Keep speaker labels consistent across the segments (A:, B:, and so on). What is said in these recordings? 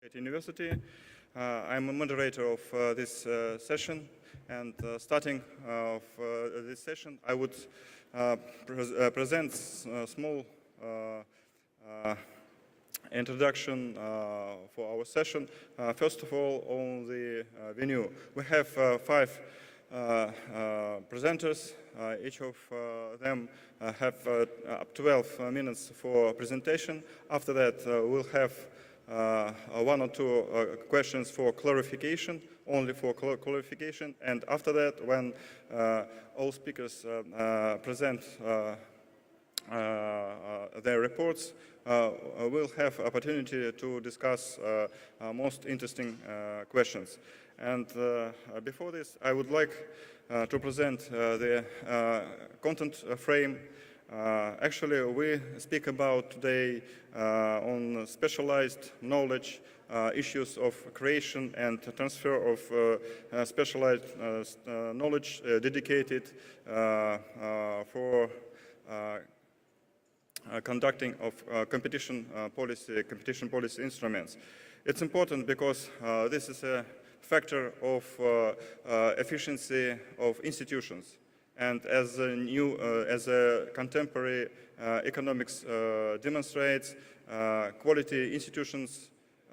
A: At University. I'm a moderator of this session, and starting of this session, I would present a small introduction for our session. First of all, on the venue, we have 5 presenters. Each of them have up to 12 minutes for presentation. After that, we'll have 1 or 2 questions for clarification, only for clarification. And after that, when all speakers present their reports, we'll have opportunity to discuss most interesting questions. And before this, I would like to present the content frame. Actually, we speak about today on specialized knowledge, issues of creation and transfer of specialized knowledge dedicated for conducting of competition policy instruments. It's important because this is a factor of efficiency of institutions. And as a contemporary economics demonstrates, quality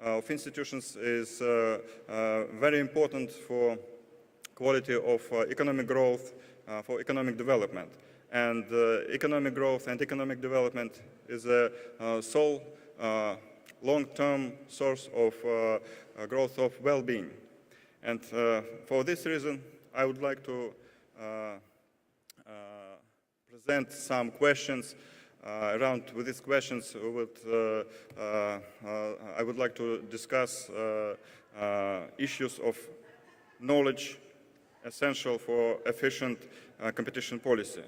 A: of institutions is very important for quality of economic growth, for economic development. And economic growth and economic development is a sole long-term source of growth of well-being. And for this reason, I would like to present some questions. Around with these questions, I would like to discuss issues of knowledge essential for efficient competition policy.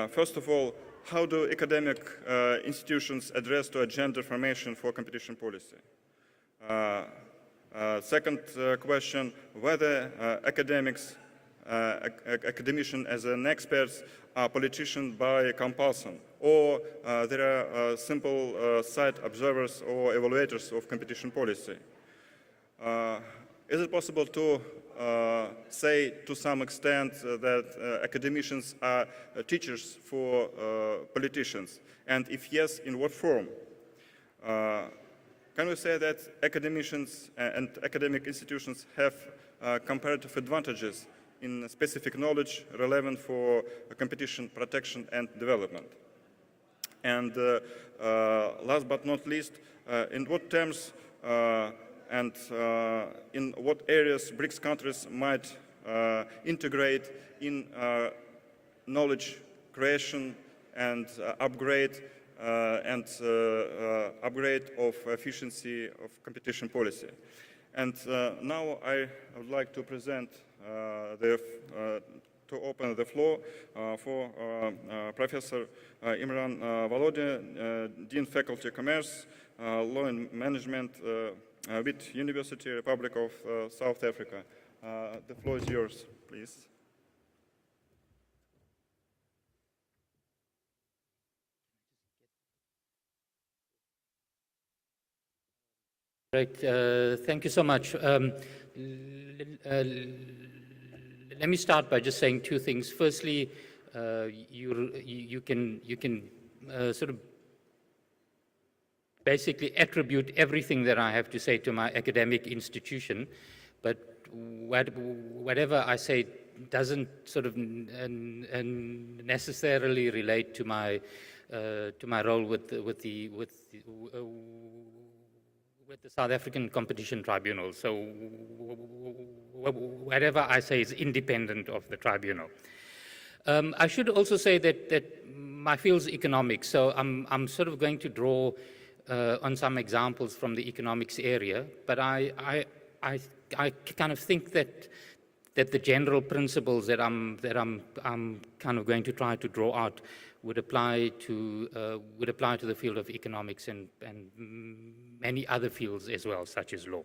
A: First of all, how do academic institutions address to a gender formation for competition policy? Second question, whether academicians as an experts are politicians by compulsion, or there are simple side observers or evaluators of competition policy. Is it possible to say to some extent that academicians are teachers for politicians? And if yes, in what form? Can we say that academicians and academic institutions have comparative advantages in specific knowledge relevant for competition, protection, and development? And last but not least, in what terms and in what areas BRICS countries might integrate in knowledge creation and upgrade of efficiency of competition policy? And now I would like to present to open the floor for Professor Imran Volodya, Dean Faculty Commerce, Law and Management with University Republic of South Africa. The floor is yours, please.
B: Right. Thank you so much. Let me start by just saying 2 things. Firstly, you can sort of basically attribute everything that I have to say to my academic institution, but whatever I say doesn't sort of necessarily relate to my role with the South African Competition Tribunal. So whatever I say is independent of the tribunal. I should also say that my field is economics, so I'm sort of going to draw on some examples from the economics area, but I kind of think that the general principles that I'm kind of going to try to draw out would apply to the field of economics and many other fields as well, such as law.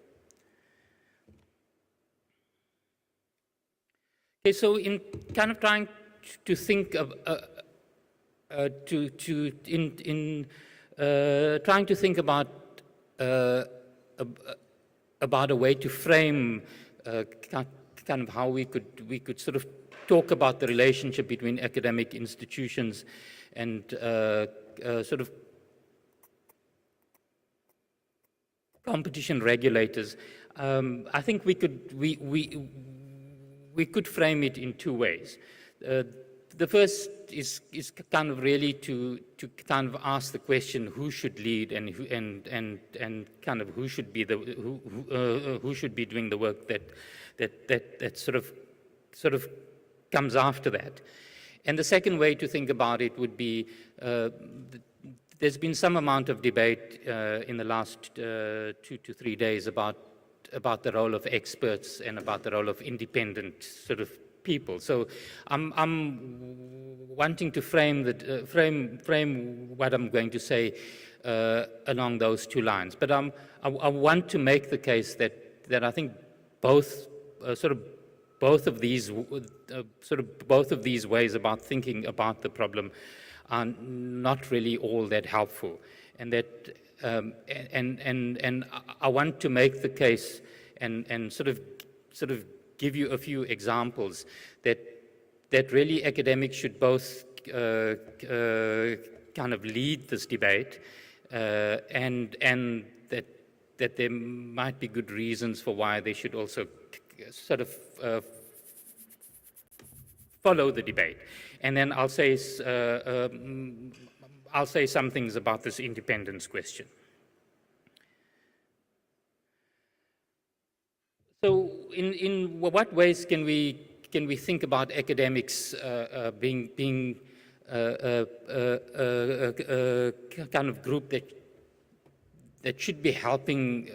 B: Okay, so in kind of trying to think of trying to think about about a way to frame kind of how we could sort of talk about the relationship between academic institutions and sort of competition regulators. I think we could frame it in two ways. The first is kind of really to kind of ask the question who should lead and kind of who should be who should be doing the work that sort of comes after that. And the second way to think about it would be there's been some amount of debate in the last 2 to 3 days about the role of experts and about the role of independent sort of people. So I'm wanting to frame what I'm going to say along those two lines. But I want to make the case that I think both of these ways about thinking about the problem are not really all that helpful, and that and I want to make the case and sort of give you a few examples that really academics should both kind of lead this debate and that there might be good reasons for why they should also sort of follow the debate. And then I'll say some things about this independence question. So in what ways can we think about academics being kind of group that should be helping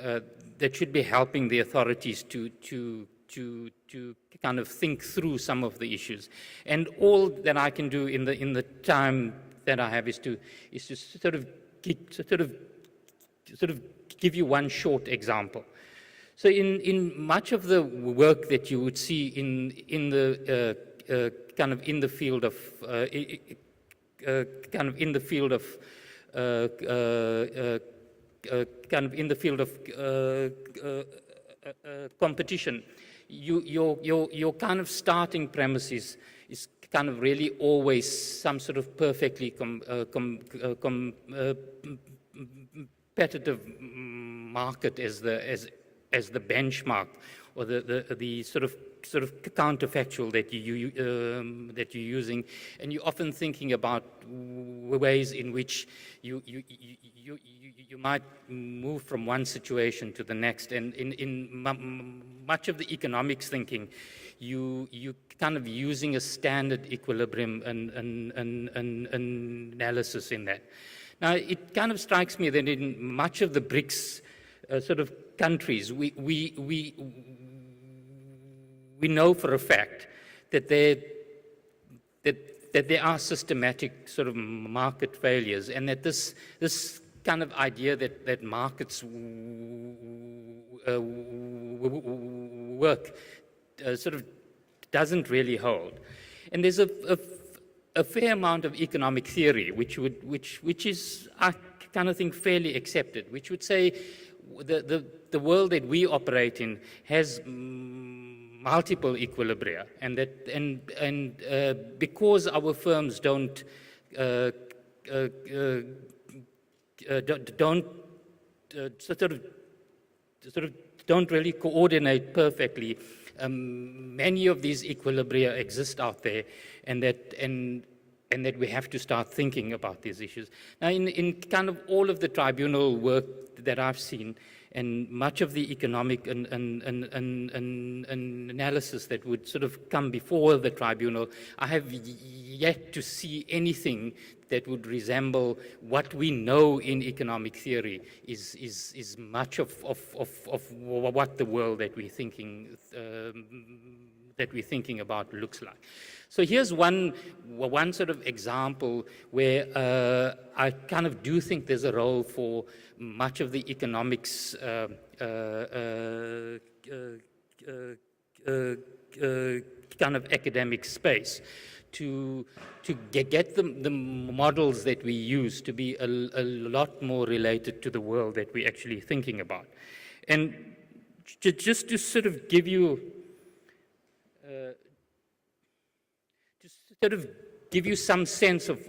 B: the authorities to kind of think through some of the issues? And all that I can do in the time that I have is to sort of give you one short example. So in much of the work that you would see in the kind of in the field of competition, your kind of starting premise is kind of really always some sort of perfectly competitive market as the benchmark, or the sort of counterfactual that you're using, and you're often thinking about ways in which you might move from one situation to the next. And in much of the economics thinking, you kind of using a standard equilibrium and analysis in that. Now, it kind of strikes me that in much of the BRICS sort of countries, we know for a fact that there are systematic sort of market failures, and that this kind of idea that markets work sort of doesn't really hold. And there's a fair amount of economic theory which is, I kind of think, fairly accepted, which would say the world that we operate in has multiple equilibria, and because our firms don't don't really coordinate perfectly, many of these equilibria exist out there, and that we have to start thinking about these issues. Now, in kind of all of the tribunal work that I've seen, and much of the economic and analysis that would sort of come before the tribunal, I have yet to see anything that would resemble what we know in economic theory is much of what the world that we're thinking about looks like. So here's one sort of example where I kind of do think there's a role for much of the economics kind of academic space to get the models that we use to be a lot more related to the world that we're actually thinking about. And just to sort of give you, some sense of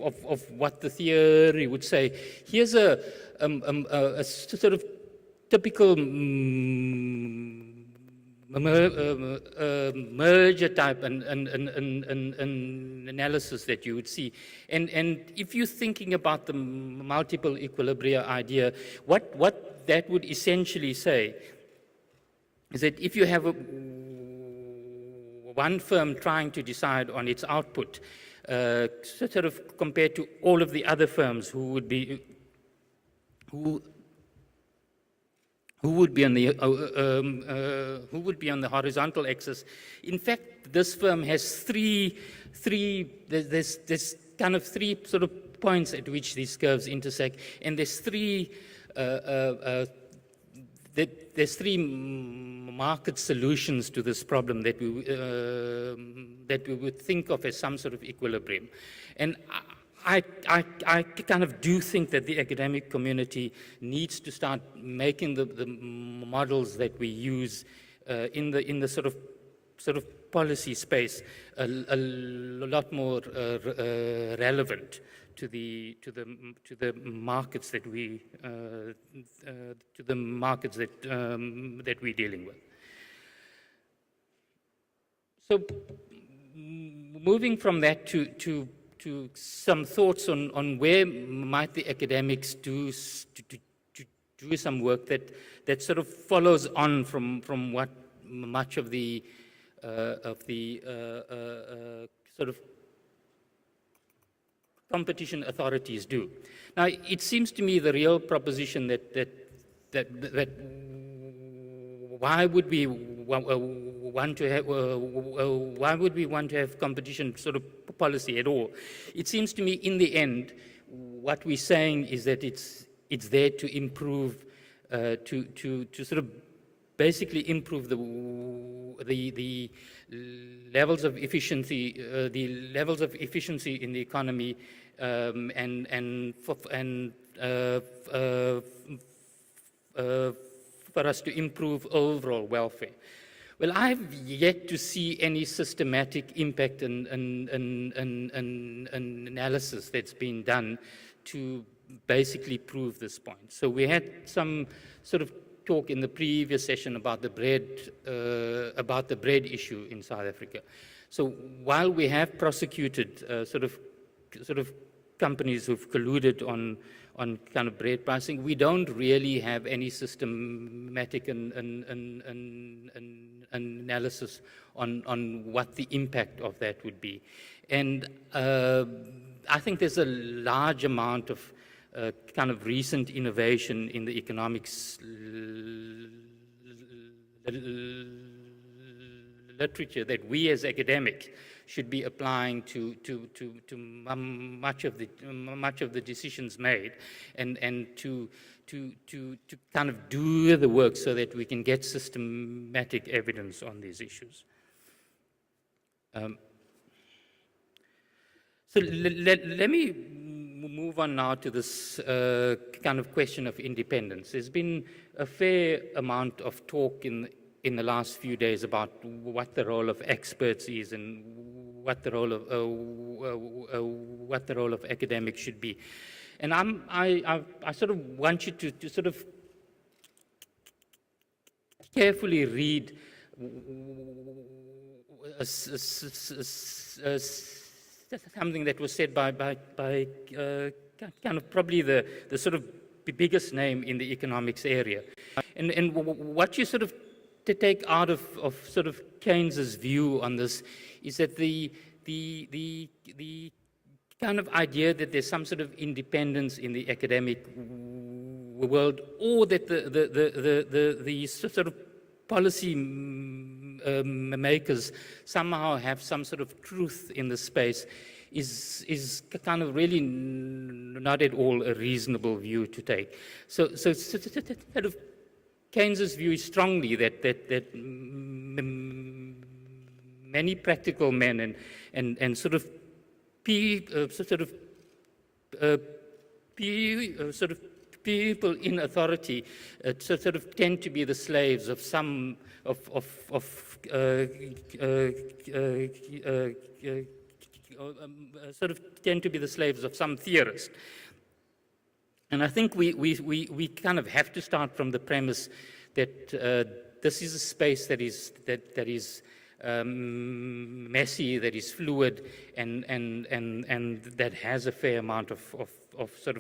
B: what the theory would say. Here's a sort of typical merger type and analysis that you would see. And if you're thinking about the multiple equilibria idea, what that would essentially say is that if you have one firm trying to decide on its output, sort of compared to all of the other firms who would be on the horizontal axis. In fact, this firm has there's kind of three sort of points at which these curves intersect, and there's three market solutions to this problem that we would think of as some sort of equilibrium. And I kind of do think that the academic community needs to start making the models that we use in the sort of policy space a lot more relevant to the markets that we're dealing with. So moving from that to some thoughts on where might the academics do some work that sort of follows on from what much of the sort of competition authorities do. Now, it seems to me the real proposition that why would we want to have competition sort of policy at all? It seems to me, in the end, what we're saying is that it's there to improve, to sort of basically improve the levels of efficiency, in the economy, for us to improve overall welfare. Well, I've yet to see any systematic impact and analysis that's been done to basically prove this point. So we had some sort of talk in the previous session about the bread issue in South Africa. So while we have prosecuted sort of companies who've colluded on kind of bread pricing, we don't really have any systematic analysis on what the impact of that would be. And I think there's a large amount of kind of recent innovation in the economics literature that we as academics should be applying to much of the decisions made, and to kind of do the work so that we can get systematic evidence on these issues. So let me move on now to this kind of question of independence. There's been a fair amount of talk in the last few days about what the role of experts is and what the role of academics should be. And I sort of want you to sort of carefully read something that was said by kind of probably the sort of biggest name in the economics area. And what you sort of to take out of sort of Keynes's view on this is that the kind of idea that there's some sort of independence in the academic world, or that the sort of policy makers somehow have some sort of truth in the space is kind of really not at all a reasonable view to take. So sort of Keynes's view is strongly that many practical men and sort of people in authority sort of tend to be the slaves of some sort of tend to be the slaves of some theorist. And I think we kind of have to start from the premise that this is a space that is messy, that is fluid, and that has a fair amount of sort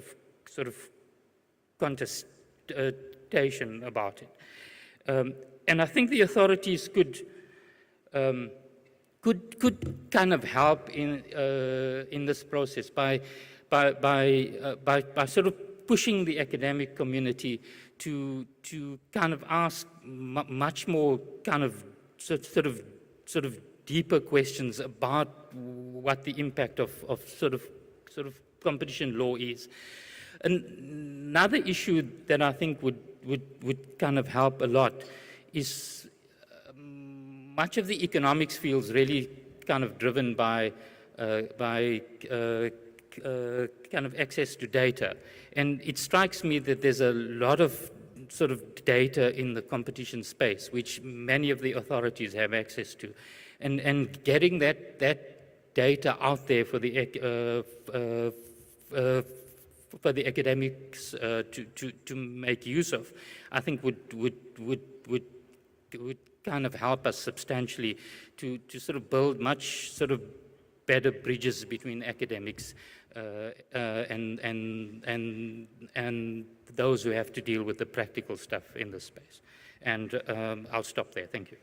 B: of contestation about it. And I think the authorities could kind of help in this process by sort of pushing the academic community to kind of ask much more kind of sort of deeper questions about what the impact of sort of competition law is. Another issue that I think would kind of help a lot is much of the economics field is really kind of driven by kind of access to data. And it strikes me that there's a lot of sort of data in the competition space, which many of the authorities have access to. And getting that data out there for the academics to make use of, I think would kind of help us substantially to sort of build much sort of better bridges between academics and those who have to deal with the practical stuff in this space. And I'll stop there. Thank you.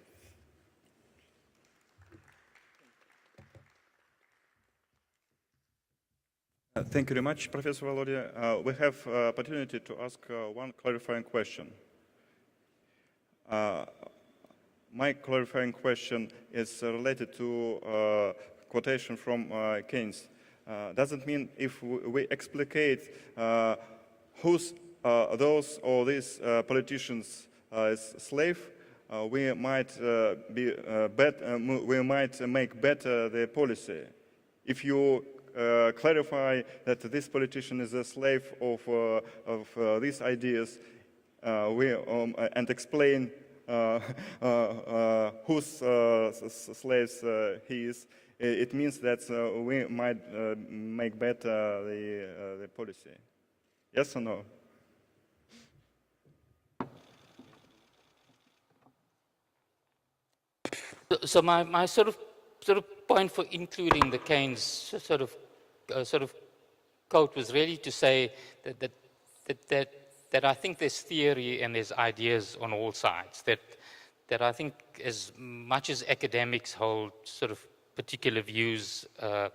A: Thank you very much, Professor Volodya. We have opportunity to ask one clarifying question. My clarifying question is related to quotation from Keynes. Doesn't mean if we explicate who's those or these politicians as slave, we might we might make better the policy. If you clarify that this politician is a slave of these ideas, and explain whose slaves he is, it means that we might make better the policy. Yes or no?
B: So my sort of point for including the Keynes sort of quote was really to say that I think there's theory and there's ideas on all sides. That I think as much as academics hold sort of particular views, I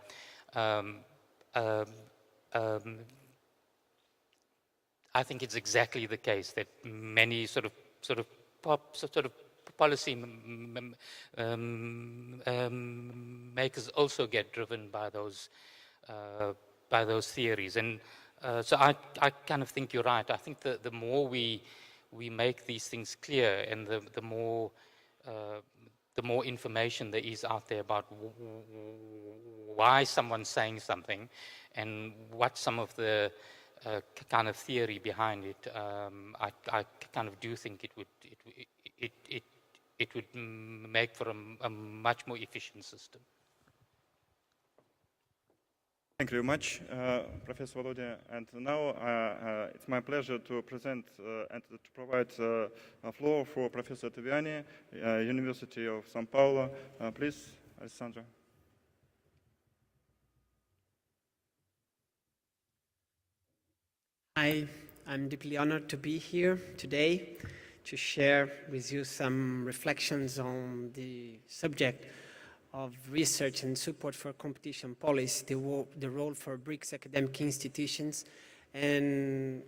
B: think it's exactly the case that many sort of policy makers also get driven by those theories. And so I kind of think you're right. I think the more we make these things clear, and the more information there is out there about why someone's saying something and what some of the kind of theory behind it, I kind of do think it would make for a much more efficient system.
A: Thank you very much, Professor Volodya. And now it's my pleasure to present and to provide a floor for Professor Taviani, University of São Paulo. Please, Alessandra.
C: I'm deeply honored to be here today to share with you some reflections on the subject of research and support for competition policy, the role for BRICS academic institutions. And,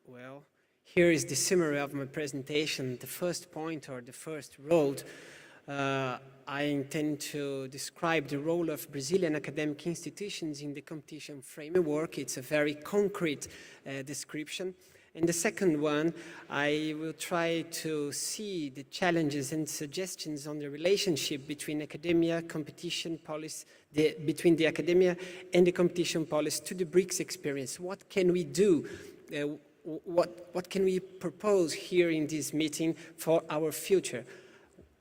C: well, here is the summary of my presentation. The first point, or the first road, I intend to describe the role of Brazilian academic institutions in the competition framework. It's a very concrete description. And the second one, I will try to see the challenges and suggestions on the relationship between academia, competition policy, between the academia and the competition policy to the BRICS experience. What can we do what can we propose here in this meeting for our future?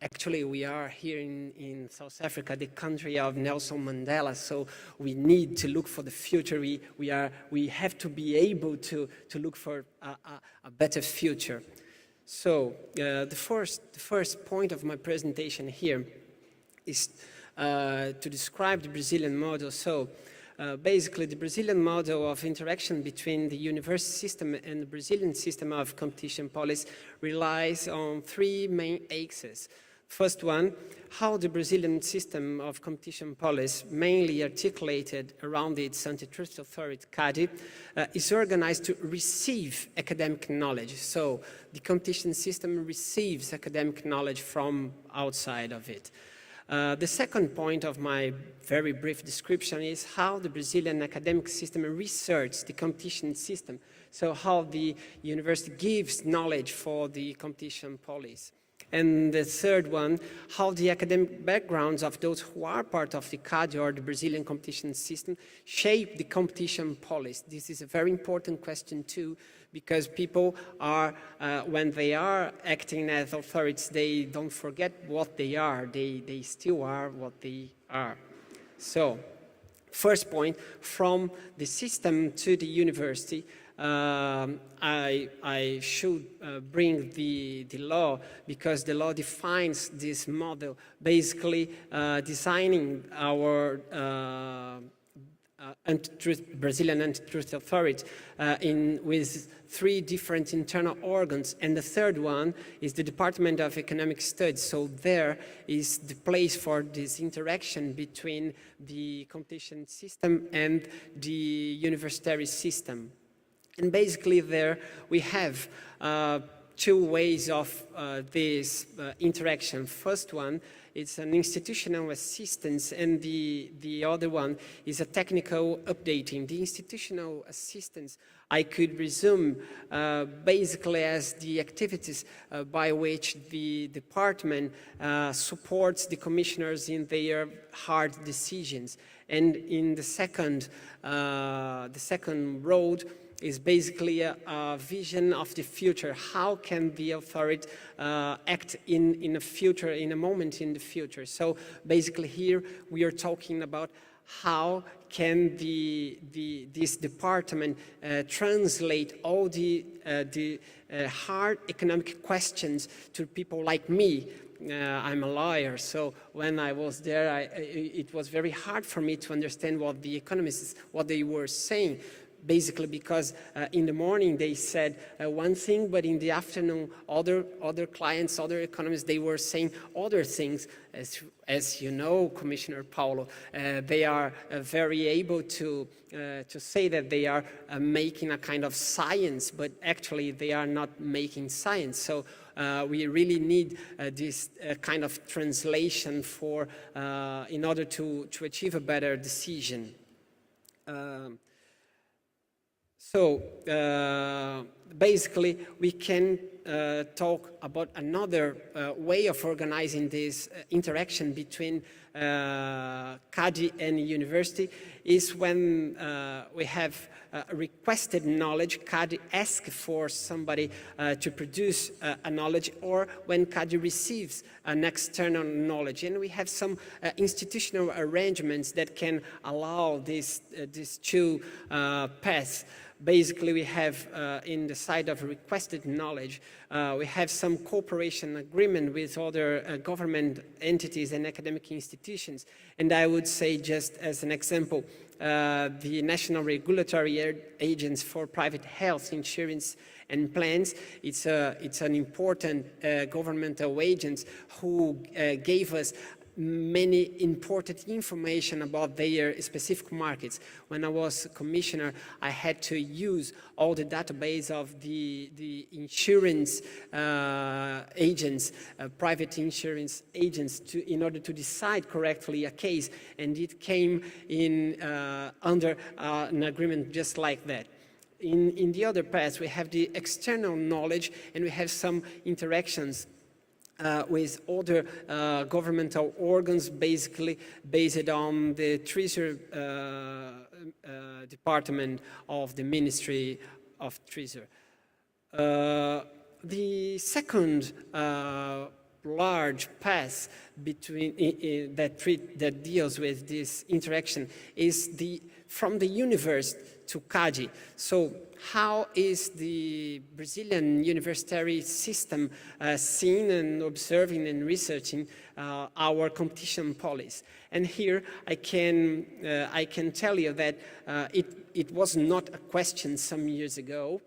C: Actually, we are here in South Africa, the country of Nelson Mandela, so we need to look for the future. We have to be able to look for a better future. So the first point of my presentation here is to describe the Brazilian model. So basically, the Brazilian model of interaction between the university system and the Brazilian system of competition policy relies on three main axes. First one, how the Brazilian system of competition policy, mainly articulated around its antitrust authority, CADE, is organized to receive academic knowledge. So the competition system receives academic knowledge from outside of it. The second point of my very brief description is how the Brazilian academic system researches the competition system. So how the university gives knowledge for the competition policy. And the third one, how the academic backgrounds of those who are part of the CADE or the Brazilian competition system shape the competition policy. This is a very important question too, because people are, when they are acting as authorities, they don't forget what they are. They still are what they are. So, first point, from the system to the university, I should bring the law, because the law defines this model, basically designing our Brazilian antitrust authority with three different internal organs, and the third one is the Department of Economic Studies. So there is the place for this interaction between the competition system and the university system. And basically there we have two ways of this interaction. First one, it's an institutional assistance, and the other one is a technical updating. The institutional assistance I could resume basically as the activities by which the department supports the commissioners in their hard decisions. And in the second road is basically a vision of the future. How can the authority act in a future, in a moment in the future? So basically here we are talking about how can this department translate all the hard economic questions to people like me. I'm a lawyer, so when I was there, it was very hard for me to understand what the economists, what they were saying. Basically because in the morning they said one thing, but in the afternoon other clients, other economists, they were saying other things. As you know, Commissioner Paulo, they are very able to say that they are making a kind of science, but actually they are not making science. So we really need this kind of translation for in order to achieve a better decision. So basically, we can talk about another way of organizing this interaction between CADE and university is when we have requested knowledge. CADE asks for somebody to produce a knowledge, or when CADE receives an external knowledge. And we have some institutional arrangements that can allow these two paths. Basically, we have in the side of requested knowledge, we have some cooperation agreement with other government entities and academic institutions. And I would say, just as an example, the National Regulatory Agents for Private Health Insurance and Plans, it's an important governmental agent who gave us many important information about their specific markets. When I was commissioner, I had to use all the database of the insurance agents, private insurance agents, in order to decide correctly a case, and it came in under an agreement just like that. In the other path, we have the external knowledge, and we have some interactions with other governmental organs, basically based on the Treasury Department of the Ministry treasure. The second large path between that deals with this interaction is from the universe to CAGI. So how is the Brazilian university system seeing and observing and researching our competition policy? And here I can tell you that it was not a question some years ago.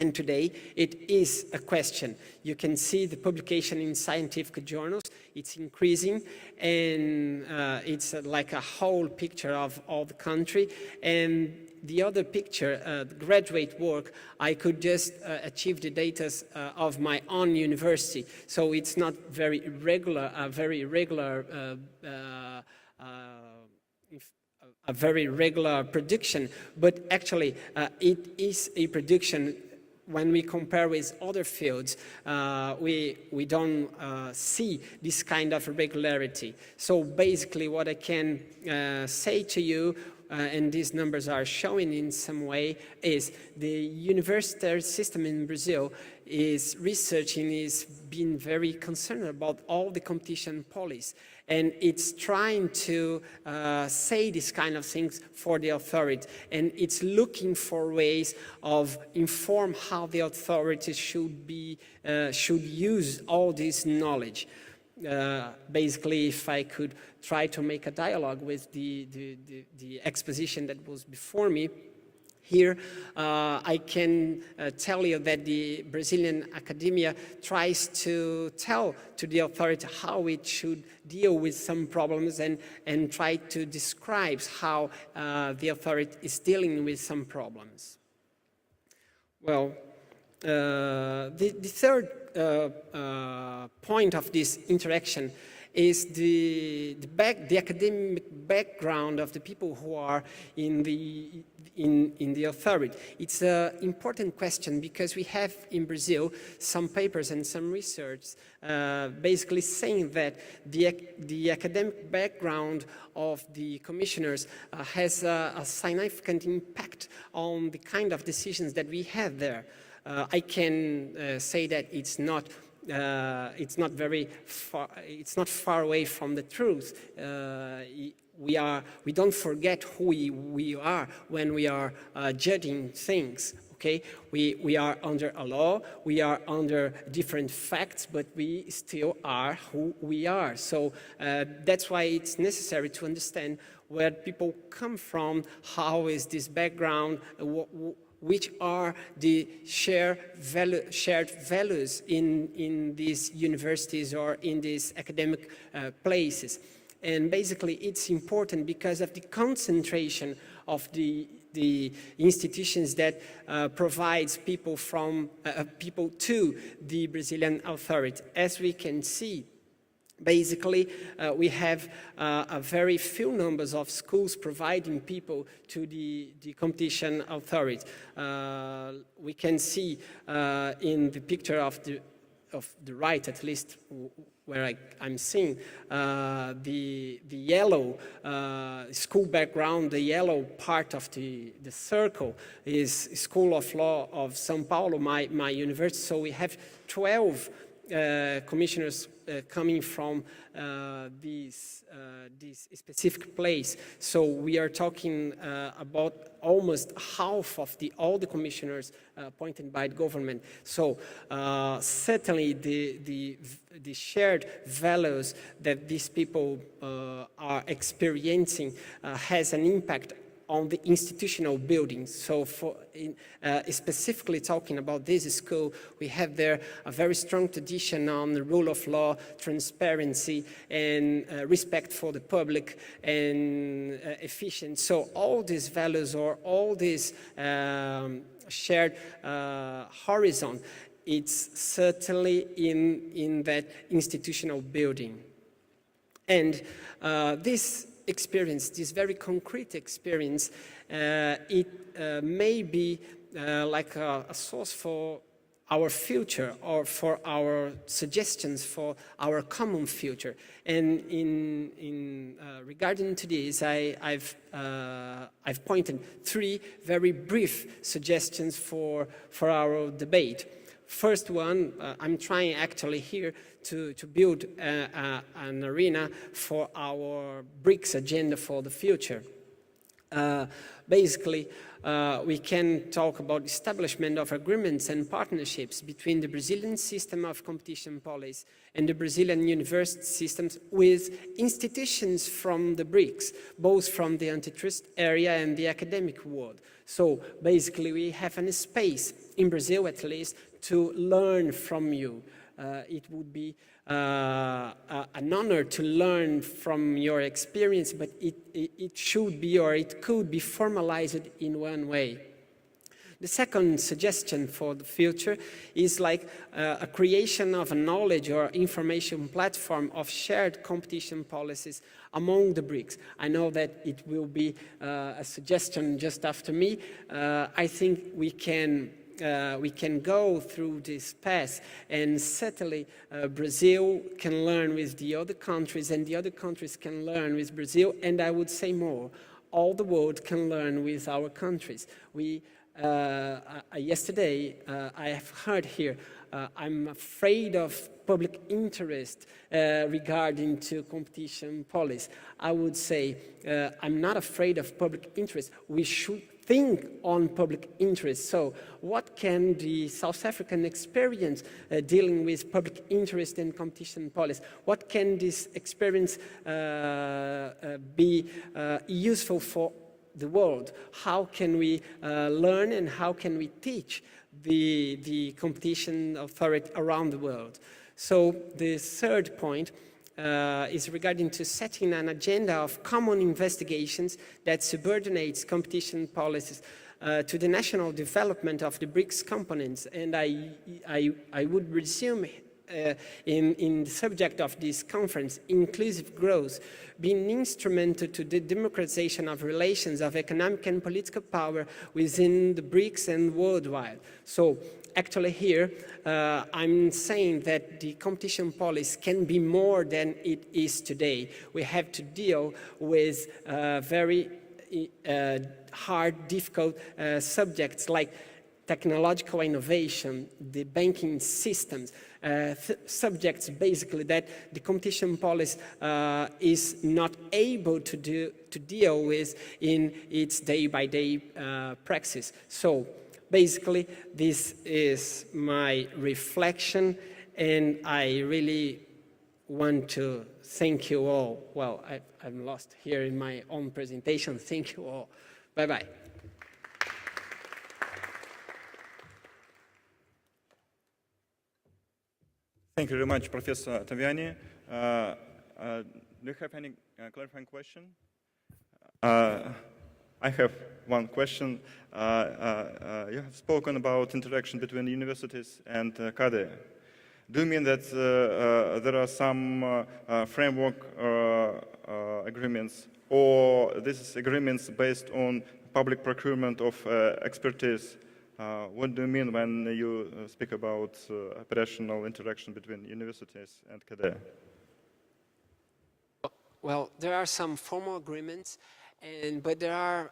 C: And today, it is a question. You can see the publication in scientific journals. It's increasing, and it's like a whole picture of all the country. And the other picture, the graduate work, I could just achieve the data of my own university. So it's not very regular, a very regular prediction, but actually it is a prediction. When we compare with other fields, we don't see this kind of irregularity. So basically what I can say to you, and these numbers are showing in some way, is the university system in Brazil is researching, is being very concerned about all the competition policies. And it's trying to say this kind of things for the authority. And it's looking for ways of inform how the authorities should use all this knowledge. Basically, if I could try to make a dialogue with the exposition that was before me, here, I can tell you that the Brazilian academia tries to tell to the authority how it should deal with some problems and try to describe how the authority is dealing with some problems. Well, the third point of this interaction is the academic background of the people who are in the authority. It's an important question because we have in Brazil some papers and some research basically saying that the academic background of the commissioners has a significant impact on the kind of decisions that we have there. I can say that it's not very far. It's not far away from the truth. We don't forget who we are when we are judging things. Okay, we are under a law. We are under different facts, but we still are who we are. So that's why it's necessary to understand where people come from. How is this background? Which are the shared values in these universities or in these academic places. And basically, it's important because of the concentration of the institutions that provides people to the Brazilian authority. As we can see, basically, we have a very few numbers of schools providing people to the competition authority. We can see in the picture of the right, at least where I'm seeing, the yellow school background, the yellow part of the circle is School of Law of São Paulo, my university. So we have 12 commissioners coming from this specific place. So we are talking about almost half of all the commissioners appointed by the government. So certainly the shared values that these people are experiencing has an impact on the institutional buildings. So specifically talking about this school, we have there a very strong tradition on the rule of law, transparency, and respect for the public, and efficiency. So all these values or all this shared horizon, it's certainly in that institutional building. And this experience, this very concrete experience, it may be like a source for our future or for our suggestions for our common future. And regarding to this, I've pointed 3 very brief suggestions for our debate. First one, I'm trying actually here to build an arena for our BRICS agenda for the future. Basically, we can talk about establishment of agreements and partnerships between the Brazilian system of competition policy and the Brazilian university systems with institutions from the BRICS, both from the antitrust area and the academic world. So basically, we have a space, in Brazil at least, to learn from you. It would be an honor to learn from your experience, but it should be or it could be formalized in one way. The second suggestion for the future is like a creation of a knowledge or information platform of shared competition policies among the BRICS. I know that it will be a suggestion just after me. I think we can go through this path, and certainly Brazil can learn with the other countries, and the other countries can learn with Brazil, and I would say more, all the world can learn with our countries. Yesterday, I have heard here, I'm afraid of public interest regarding to competition policy. I would say, I'm not afraid of public interest. We should think on public interest. So what can the South African experience dealing with public interest and competition policy, what can this experience be useful for the world? How can we learn and how can we teach the competition authority around the world? So the third point is regarding to setting an agenda of common investigations that subordinates competition policies to the national development of the BRICS components. And I would resume in the subject of this conference, inclusive growth, being instrumental to the democratization of relations of economic and political power within the BRICS and worldwide. So actually here, I'm saying that the competition policy can be more than it is today. We have to deal with very hard, difficult subjects like technological innovation, the banking systems, subjects basically that the competition policy is not able to deal with in its day-by-day practice. So basically, this is my reflection, and I really want to thank you all. Well, I'm lost here in my own presentation. Thank you all. Bye-bye.
A: Thank you very much, Professor Taviani. Do you have any clarifying question? I have one question. You have spoken about interaction between universities and CADE. Do you mean that there are some framework agreements, or this is agreements based on public procurement of expertise? What do you mean when you speak about operational interaction between universities and CADE?
C: Well, there are some formal agreements, but there are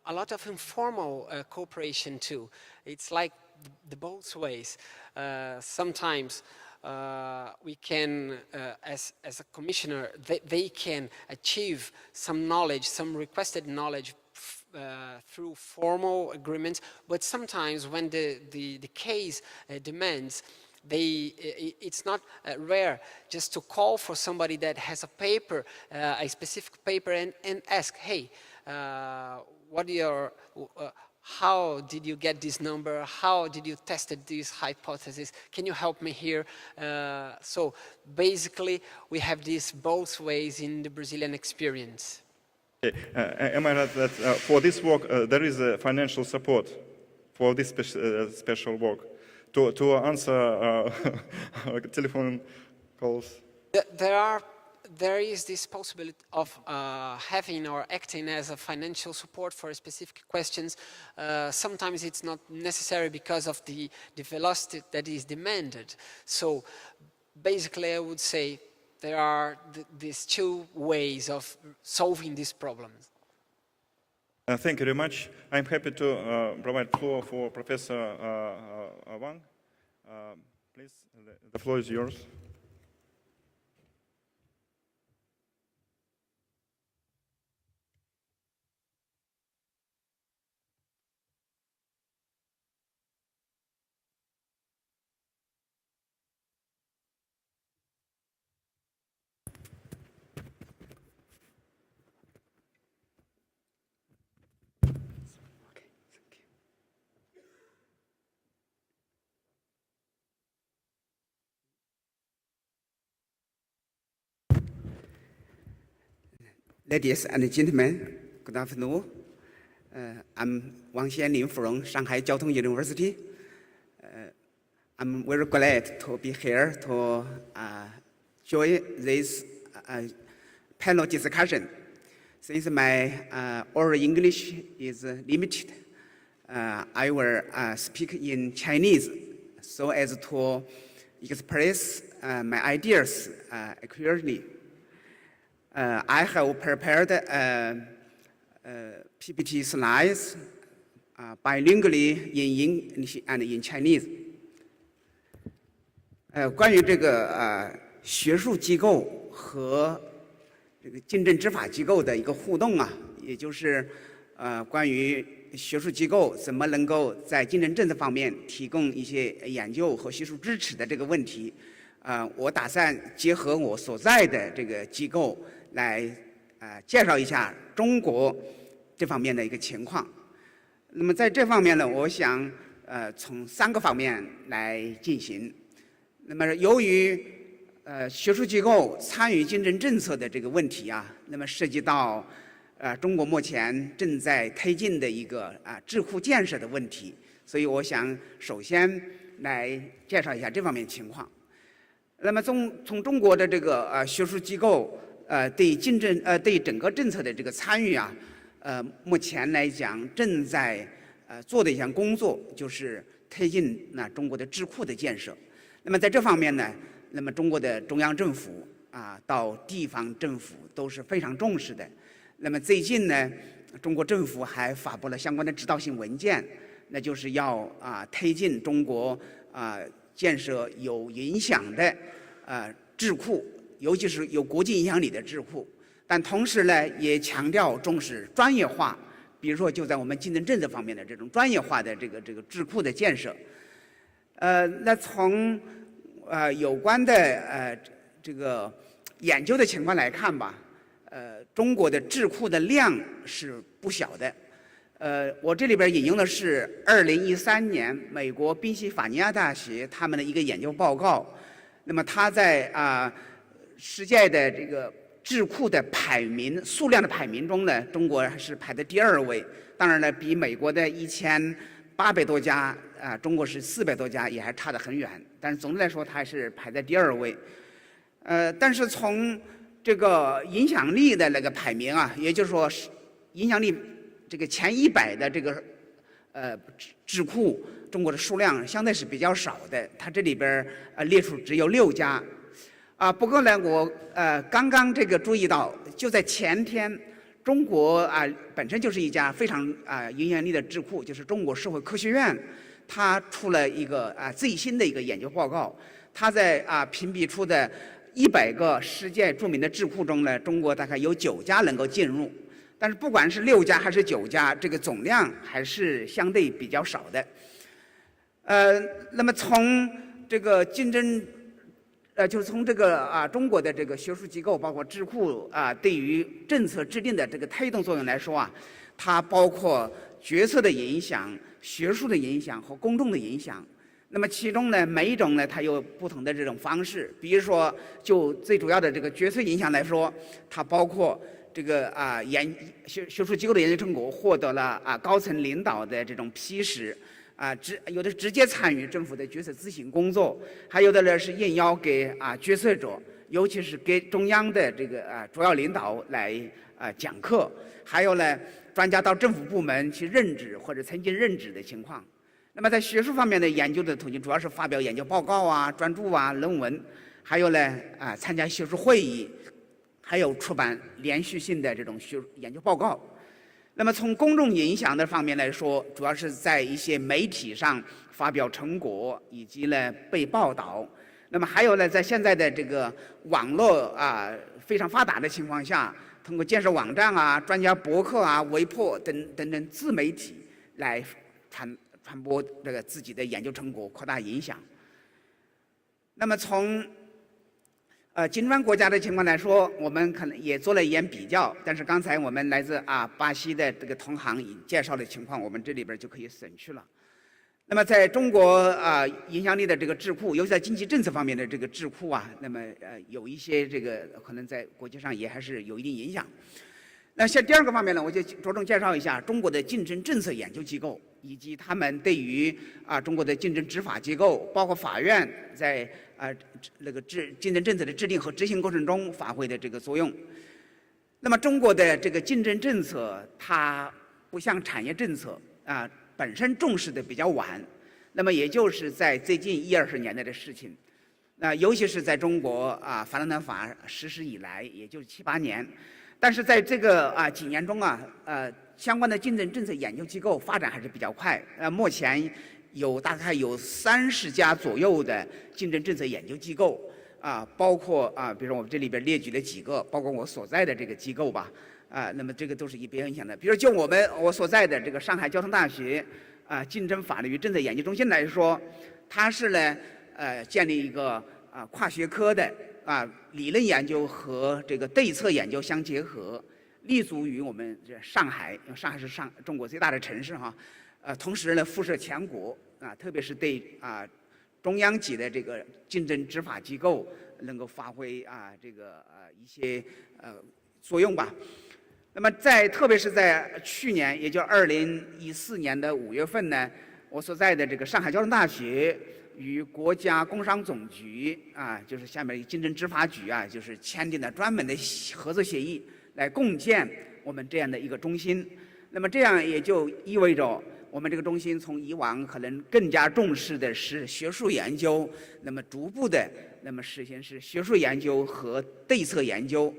C: a lot of informal cooperation too. It's like the both ways. Sometimes we can, as a commissioner, they can achieve some knowledge, some requested knowledge through formal agreements, but sometimes when the case demands, it's not rare just to call for somebody that has a paper, a specific paper, and ask, hey, how did you get this number? How did you test this hypothesis? Can you help me here? So basically, we have this both ways in the Brazilian experience.
A: Okay. Am I right that for this work there is financial support for this special work to answer telephone calls?
C: There are there is this possibility of having or acting as a financial support for specific questions. Sometimes it's not necessary because of the velocity that is demanded. So basically, I would say there are these two ways of solving these problems.
A: Thank you very much. I'm happy to provide floor for Professor Wang. Please, the floor is yours.
D: Ladies and gentlemen, good afternoon. I'm Wang Xianlin from Shanghai Jiao Tong University. I'm very glad to be here to join this panel discussion. Since my oral English is limited, I will speak in Chinese so as to express my ideas clearly. I have prepared PPT slides bilingually in English and in Chinese. 关于这个学术机构和这个经政执法机构的一个互动啊，也就是关于学术机构怎么能够在经政政策方面提供一些研究和学术支持的这个问题，我打算结合我所在的这个机构来介绍一下中国这方面的一个情况。那么在这方面呢，我想从3个方面来进行。那么由于学术机构参与经政政策的这个问题啊，那么涉及到中国目前正在推进的一个智库建设的问题，所以我想首先来介绍一下这方面情况。那么从中国的这个学术机构对对整个政策的这个参与啊，目前来讲正在做的一项工作就是推进中国的智库的建设。那么在这方面呢，那么中国的中央政府到地方政府都是非常重视的。那么最近呢，中国政府还发布了相关的指导性文件，那就是要推进中国建设有影响的智库，尤其是有国际影响力的智库。但同时呢，也强调重视专业化，比如说就在我们经政政策方面的这种专业化的这个智库的建设。那从有关的这个研究的情况来看吧，中国的智库的量是不小的。我这里边引用的是2013年美国宾夕法尼亚大学他们的一个研究报告。那么它在世界的这个智库的数量的排名中呢，中国是排在第2位。当然了，比美国的1800多家中国是400多家，也还差得很远。但是总的来说，它还是排在第2位。但是从这个影响力的那个排名啊，也就是说影响力这个前100的这个智库，中国的数量相对是比较少的。它这里边列出只有6家。不过呢，我刚刚这个注意到，就在前天，中国本身就是一家非常影响力的智库，就是中国社会科学院，它出了一个最新的一个研究报告。它在评比出的100个世界著名的智库中呢，中国大概有9家能够进入。但是不管是6家还是9家，这个总量还是相对比较少的。那么从这个竞争，就是从这个中国的这个学术机构，包括智库对于政策制定的这个推动作用来说它包括决策的影响、学术的影响和公众的影响。那么其中呢，每一种呢，它有不同的这种方式。比如说，就最主要的这个决策影响来说，它包括这个学术机构的研究成果获得了高层领导的这种批示，有的直接参与政府的决策咨询工作，还有的呢是应邀给决策者尤其是给中央的这个主要领导来讲课，还有呢专家到政府部门去任职或者曾经任职的情况。那么在学术方面的研究的途径，主要是发表研究报告啊、专著啊、论文，还有呢参加学术会议，还有出版连续性的这种研究报告。那么从公众影响的方面来说，主要是在一些媒体上发表成果，以及呢被报道。那么还有呢，在现在的这个网络非常发达的情况下，通过建设网站啊、专家博客啊、微博等自媒体来传播这个自己的研究成果，扩大影响。那么从金砖国家的情况来说，我们可能也做了一眼比较，但是刚才我们来自巴西的这个同行已介绍的情况，我们这里边就可以省去了。那么在中国影响力的这个智库，尤其在经济政策方面的这个智库那么有一些这个可能在国际上也还是有一定影响。那像第二个方面呢，我就着重介绍一下中国的竞争政策研究机构，以及他们对于中国的竞争执法机构，包括法院在那个竞争政策的制定和执行过程中发挥的这个作用。那么中国的这个竞争政策，它不像产业政策本身重视的比较晚，那么也就是在最近10-20年代的事情。尤其是在中国反垄断法实施以来，也就是7-8年。但是在这个几年中相关的竞争政策研究机构发展还是比较快。目前大概有30家左右的竞争政策研究机构包括比如说我们这里边列举了几个，包括我所在的这个机构吧。那么这个都是比较影响的。比如就我所在的这个上海交通大学竞争法律与政策研究中心来说，它是呢建立一个跨学科的理论研究和这个对策研究相结合，立足于我们这上海，因为上海是中国最大的城市同时呢辐射全国特别是对中央级的这个竞争执法机构能够发挥这个一些作用吧。那么特别是在去年，也就2014年的5月份呢，我所在的这个上海交通大学与国家工商总局就是下面竞争执法局就是签订了专门的合作协议，来共建我们这样的一个中心。那么这样也就意味着我们这个中心从以往可能更加重视的是学术研究，那么逐步的实现是学术研究和对策研究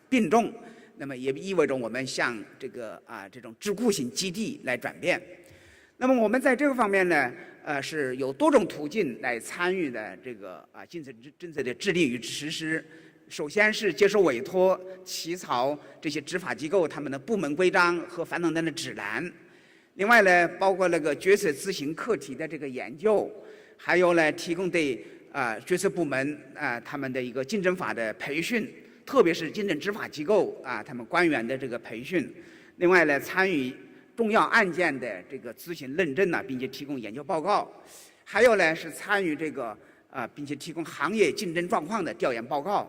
D: 并重。那么也意味着我们向这个这种智库型基地来转变。那么我们在这个方面呢是有多种途径来参与的这个竞争政策的制定与实施。首先是接受委托，起草这些执法机构他们的部门规章和反垄断的指南。另外呢，包括那个决策咨询课题的这个研究，还有呢提供对决策部门他们的一个竞争法的培训。特别是竞争执法机构他们官员的这个培训。另外呢，参与重要案件的这个咨询论证并且提供研究报告。还有呢是参与这个并且提供行业竞争状况的调研报告。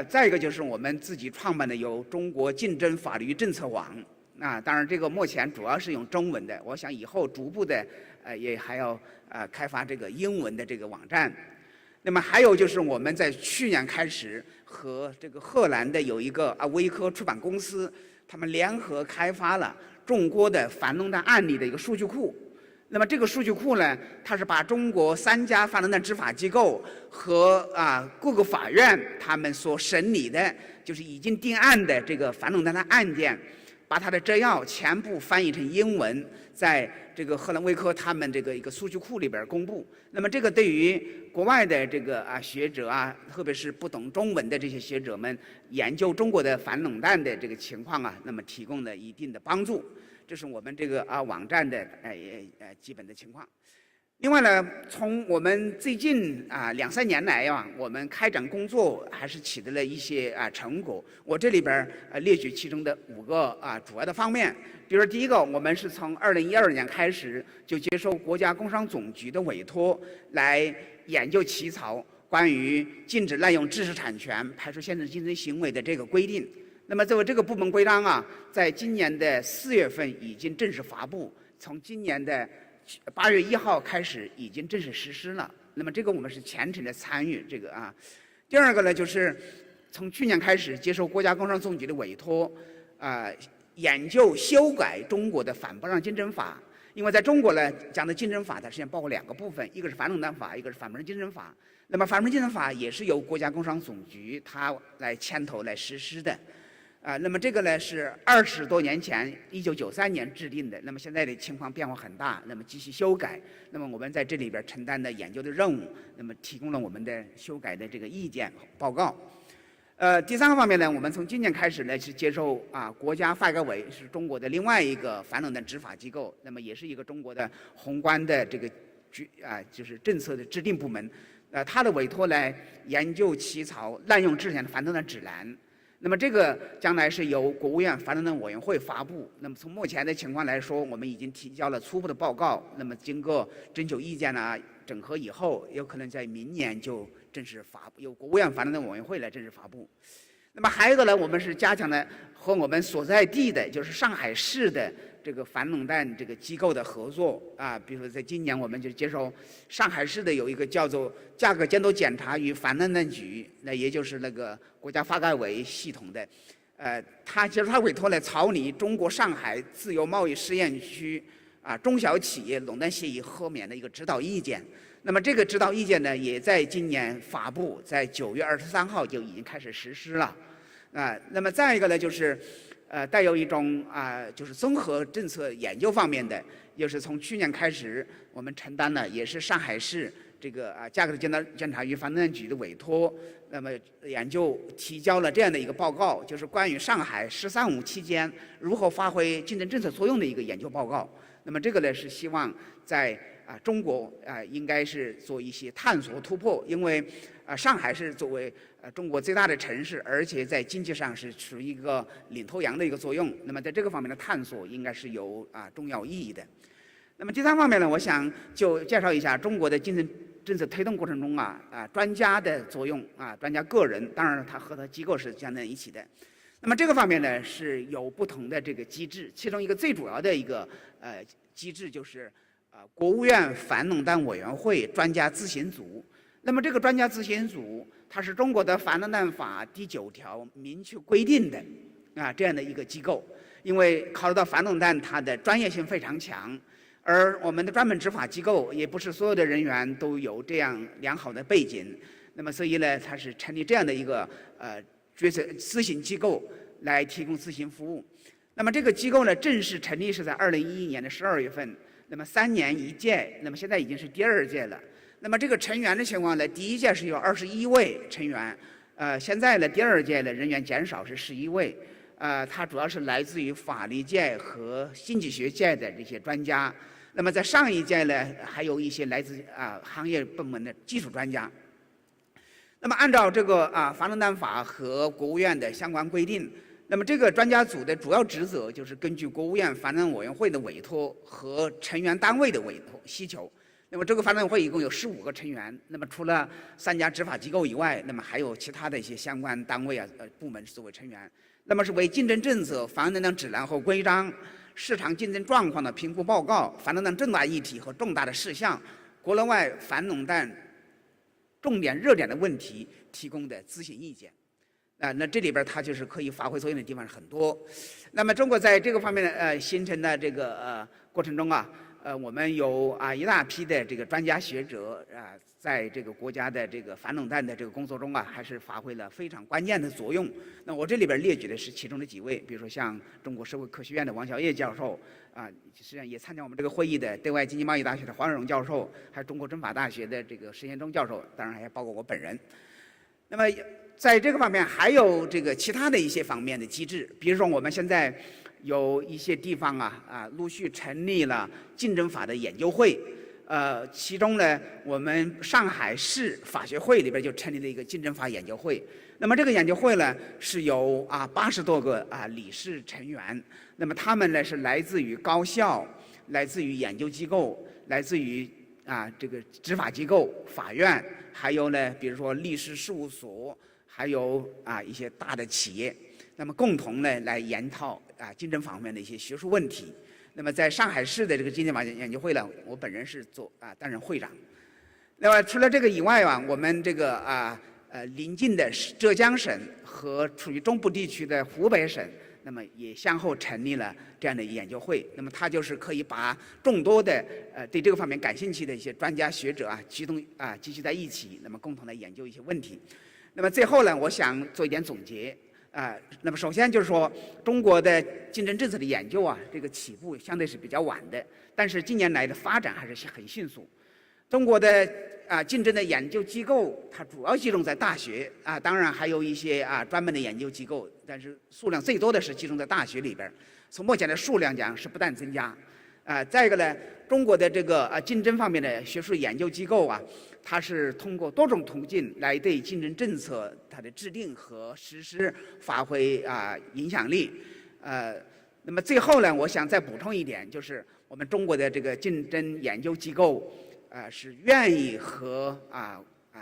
D: 再一个就是我们自己创办的有中国竞争法律政策网当然这个目前主要是用中文的，我想以后逐步的也还要开发这个英文的这个网站。那么还有就是我们在去年开始和这个荷兰的有一个微科出版公司，他们联合开发了中国的反垄断案例的一个数据库。那么这个数据库呢，它是把中国3家反垄断执法机构和各个法院他们所审理的，就是已经定案的这个反垄断的案件，把它的摘要全部翻译成英文，在这个荷兰微科他们这个一个数据库里边公布。那么这个对于国外的这个学者特别是不懂中文的这些学者们研究中国的反垄断的这个情况那么提供了一定的帮助。这是我们这个网站的基本的情况。另外呢，从我们最近2-3年来我们开展工作还是取得了一些成果。我这里边列举其中的5个主要的方面。比如说第一个，我们是从2012年开始就接受国家工商总局的委托，来研究起草关于禁止滥用知识产权、排除限制竞争行为的这个规定。那么作为这个部门规章在今年的4月份已经正式发布，从今年的8月1号开始已经正式实施了。那么这个我们是全程的参与这个第二个呢，就是从去年开始接受国家工商总局的委托，研究修改中国的反不让竞争法。因为在中国呢，讲的竞争法它实际上包括2个部分，一个是反垄断法，一个是反不让竞争法。那么反不让竞争法也是由国家工商总局它来牵头来实施的。那么这个呢是20多年前，1993年制定的。那么现在的情况变化很大，那么继续修改。那么我们在这里边承担的研究的任务，那么提供了我们的修改的这个意见报告。第3个方面呢，我们从今年开始呢是接受国家发改委是中国的另外一个反垄断执法机构，那么也是一个中国的宏观的这个就是政策的制定部门。他的委托来研究起草滥用制裁的反垄断指南。那么这个将来是由国务院反垄断委员会发布。那么从目前的情况来说，我们已经提交了初步的报告。那么经过征求意见整合以后，有可能在明年就正式发布，由国务院反垄断委员会来正式发布。那么还有一个呢，我们是加强了和我们所在地的，就是上海市的这个反垄断这个机构的合作比如说在今年我们就接受上海市的有一个叫做价格监督检查与反垄断局，那也就是那个国家发改委系统的，他委托来草拟中国上海自由贸易试验区中小企业垄断协议豁免的一个指导意见。那么这个指导意见呢，也在今年发布，在9月23号就已经开始实施了。那么再一个呢，就是带有一种就是综合政策研究方面的，就是从去年开始，我们承担了也是上海市这个价格监察与反垄断局的委托，那么研究提交了这样的一个报告，就是关于上海“十三五”期间如何发挥竞争政策作用的一个研究报告。那么这个呢是希望在中国应该是做一些探索突破，因为上海是作为中国最大的城市，而且在经济上是处于一个领头羊的一个作用。那么在这个方面的探索应该是有重要意义的。那么第3方面呢，我想就介绍一下中国的竞争政策推动过程中专家的作用专家个人，当然他和他机构是相在一起的。那么这个方面呢是有不同的这个机制，其中一个最主要的一个机制就是国务院反垄断委员会专家咨询组。那么这个专家咨询组，它是中国的反垄断法第9条明确规定的这样的一个机构。因为考虑到反垄断它的专业性非常强，而我们的专门执法机构也不是所有的人员都有这样良好的背景，那么所以呢，它是成立这样的一个决策咨询机构来提供咨询服务。那么这个机构呢，正式成立是在2011年的12月份。那么3年1届，那么现在已经是第2届了。那么这个成员的情况呢，第1届是有21位成员，现在呢第2届的人员减少是11位，它主要是来自于法律界和经济学界的这些专家。那么在上一届呢，还有一些来自行业部门的技术专家。那么按照这个反垄断法和国务院的相关规定，那么这个专家组的主要职责就是根据国务院反垄断委员会的委托和成员单位的委托需求。那么这个反垄断会一共有15个成员，那么除了3家执法机构以外，那么还有其他的一些相关单位部门作为成员。那么是为竞争政策、反垄断指南和规章、市场竞争状况的评估报告、反垄断重大议题和重大的事项、国内外反垄断重点热点的问题提供的咨询意见。那这里边它就是可以发挥作用的地方很多。那么中国在这个方面形成的这个过程中我们有一大批的这个专家学者在这个国家的这个反垄断的这个工作中还是发挥了非常关键的作用。那我这里边列举的是其中的几位，比如说像中国社会科学院的王小叶教授实际上也参加我们这个会议的对外经济贸易大学的黄荣教授，还有中国政法大学的这个石贤忠教授，当然还包括我本人。那么在这个方面还有这个其他的一些方面的机制，比如说我们现在有一些地方陆续成立了竞争法的研究会，其中呢，我们上海市法学会里边就成立了一个竞争法研究会。那么这个研究会呢是有80多个理事成员，那么他们呢是来自于高校、来自于研究机构、来自于这个执法机构、法院，还有呢，比如说律师事务所，还有一些大的企业，那么共同呢来研讨竞争法方面的一些学术问题。那么在上海市的这个竞争法研究会呢，我本人是担任会长。那么除了这个以外我们这个邻近的浙江省和处于中部地区的湖北省，那么也先后成立了这样的研究会。那么它就是可以把众多的对这个方面感兴趣的一些专家学者集聚在一起，那么共同来研究一些问题。那么最后呢，我想做一点总结。那么首先就是说，中国的竞争政策的研究这个起步相对是比较晚的，但是近年来的发展还是很迅速。中国的竞争的研究机构，它主要集中在大学当然还有一些专门的研究机构，但是数量最多的是集中在大学里边。从目前的数量讲是不断增加。再一个呢，中国的这个竞争方面的学术研究机构它是通过多种途径来对竞争政策它的制定和实施发挥影响力。那么最后呢，我想再补充一点，就是我们中国的这个竞争研究机构是愿意和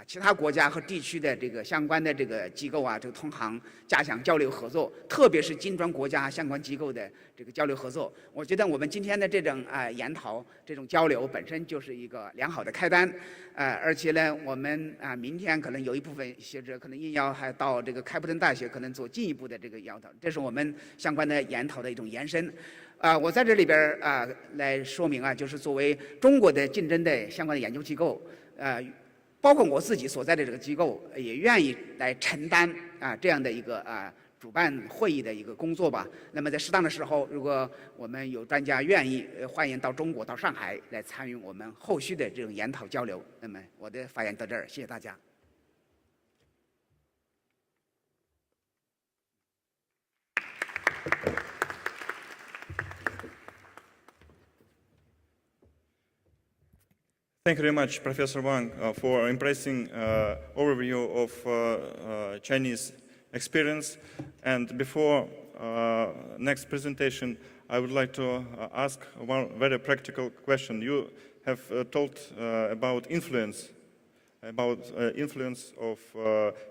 D: 其他国家和地区的这个相关的这个机构这个同行加强交流合作，特别是金砖国家相关机构的这个交流合作。我觉得我们今天的这种研讨、这种交流本身就是一个良好的开端。而且呢，我们明天可能有一部分学者可能应邀还到这个开普敦大学，可能做进一步的这个研讨，这是我们相关的研讨的一种延伸。我在这里边来说明就是作为中国的竞争的相关的研究机构，包括我自己所在的这个机构，也愿意来承担这样的一个主办会议的一个工作吧。那么在适当的时候，如果我们有专家愿意，欢迎到中国到上海来参与我们后续的这种研讨交流。那么我的发言到这儿，谢谢大家。
A: Thank you very much, Professor Wang, for impressive overview of Chinese experience. And before next presentation, I would like to ask one very practical question. You have told about influence of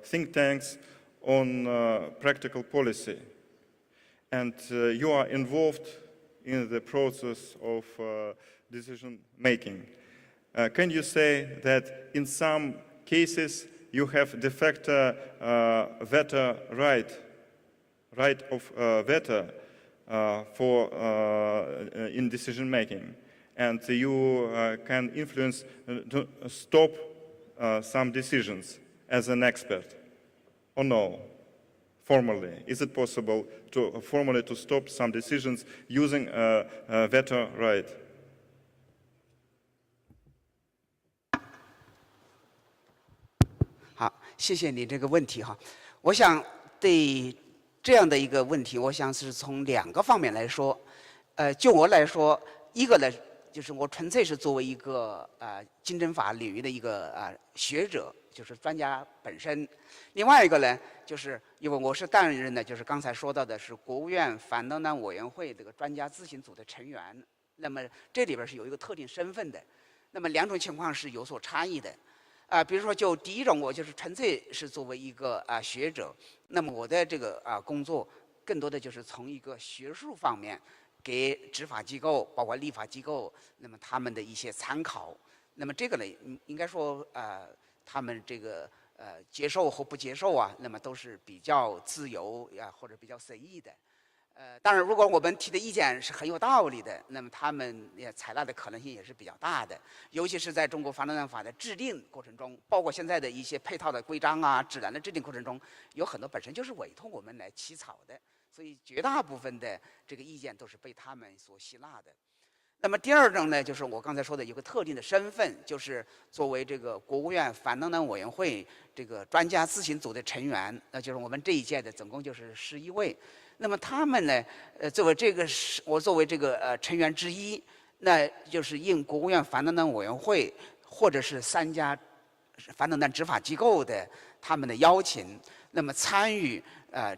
A: think tanks on practical policy, and you are involved in the process of decision making. Can you say that in some cases you have de facto veto right of veto for in decision making, and you can influence to stop some decisions as an expert, or no? Formally, is it possible to formally to stop some decisions using a veto right?
D: 好，谢谢你这个问题我想对这样的一个问题，我想是从两个方面来说。就我来说，一个呢，就是我纯粹是作为一个竞争法领域的一个学者，就是专家本身。另外一个呢，就是因为我是担任的，就是刚才说到的是国务院反垄断委员会这个专家咨询组的成员。那么这里边是有一个特定身份的。那么两种情况是有所差异的。比如说，就第一种，我就是纯粹是作为一个学者，那么我的这个工作更多的就是从一个学术方面给执法机构，包括立法机构，那么他们的一些参考。那么这个呢，应该说他们这个接受或不接受那么都是比较自由或者比较随意的。当然，如果我们提的意见是很有道理的，那么他们也采纳的可能性也是比较大的。尤其是在中国反垄断法的制定过程中，包括现在的一些配套的规章指南的制定过程中，有很多本身就是委托我们来起草的，所以绝大部分的这个意见都是被他们所吸纳的。那么第二种呢，就是我刚才说的有个特定的身份，就是作为这个国务院反垄断委员会这个专家咨询组的成员，那就是我们这一届的总共就是11位。那么他们呢，作为这个我作为这个成员之一，那就是应国务院反垄断委员会或者是3家反垄断执法机构的他们的邀请，那么参与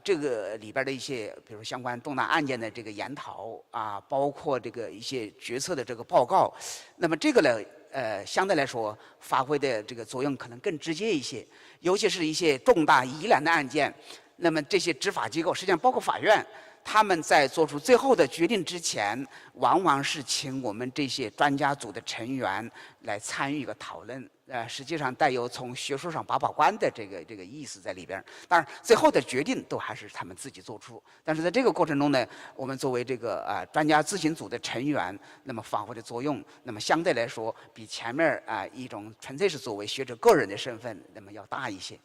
D: 这个里边的一些，比如相关重大案件的这个研讨包括这个一些决策的这个报告。那么这个呢，相对来说发挥的这个作用可能更直接一些，尤其是一些重大疑难的案件。那么这些执法机构，实际上包括法院，他们在做出最后的决定之前，往往是请我们这些专家组的成员来参与一个讨论，实际上带有从学术上把关的这个意思在里边。当然，最后的决定都还是他们自己做出。但是在这个过程中呢，我们作为这个专家咨询组的成员，那么发挥的作用，那么相对来说比前面一种纯粹是作为学者个人的身份，那么要大一些。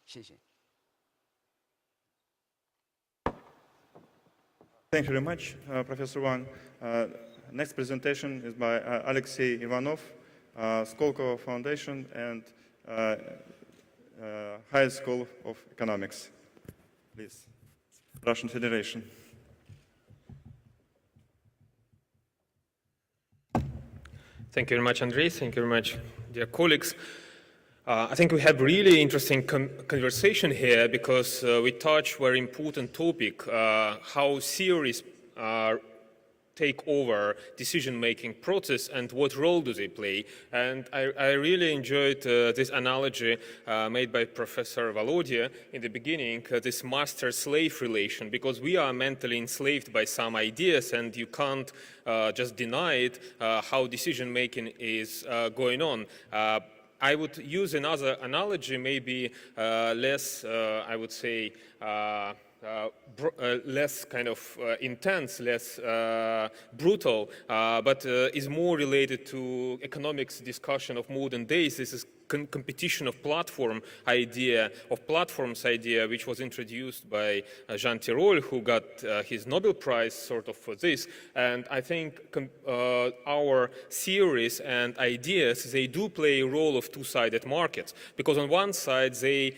D: 谢谢。
A: Thank you very much, Professor Wang. Next presentation is by Alexey Ivanov, Skolkovo Foundation and High School of Economics. Please, Russian Federation.
E: Thank you very much, Andrei. Thank you very much, dear colleagues. I think we have really interesting conversation here because we touch very important topic, how theories take over decision-making process and what role do they play. And I really enjoyed this analogy made by Professor Volodya in the beginning, this master-slave relation, because we are mentally enslaved by some ideas and you can't just deny it, how decision-making is going on. I would use another analogy, maybe less, I would say, less kind of intense, less brutal, but is more related to economics discussion of modern days. This is competition of platforms idea, which was introduced by Jean Tirole, who got his Nobel Prize sort of for this. And I think our theories and ideas, they do play a role of two-sided markets, because on one side they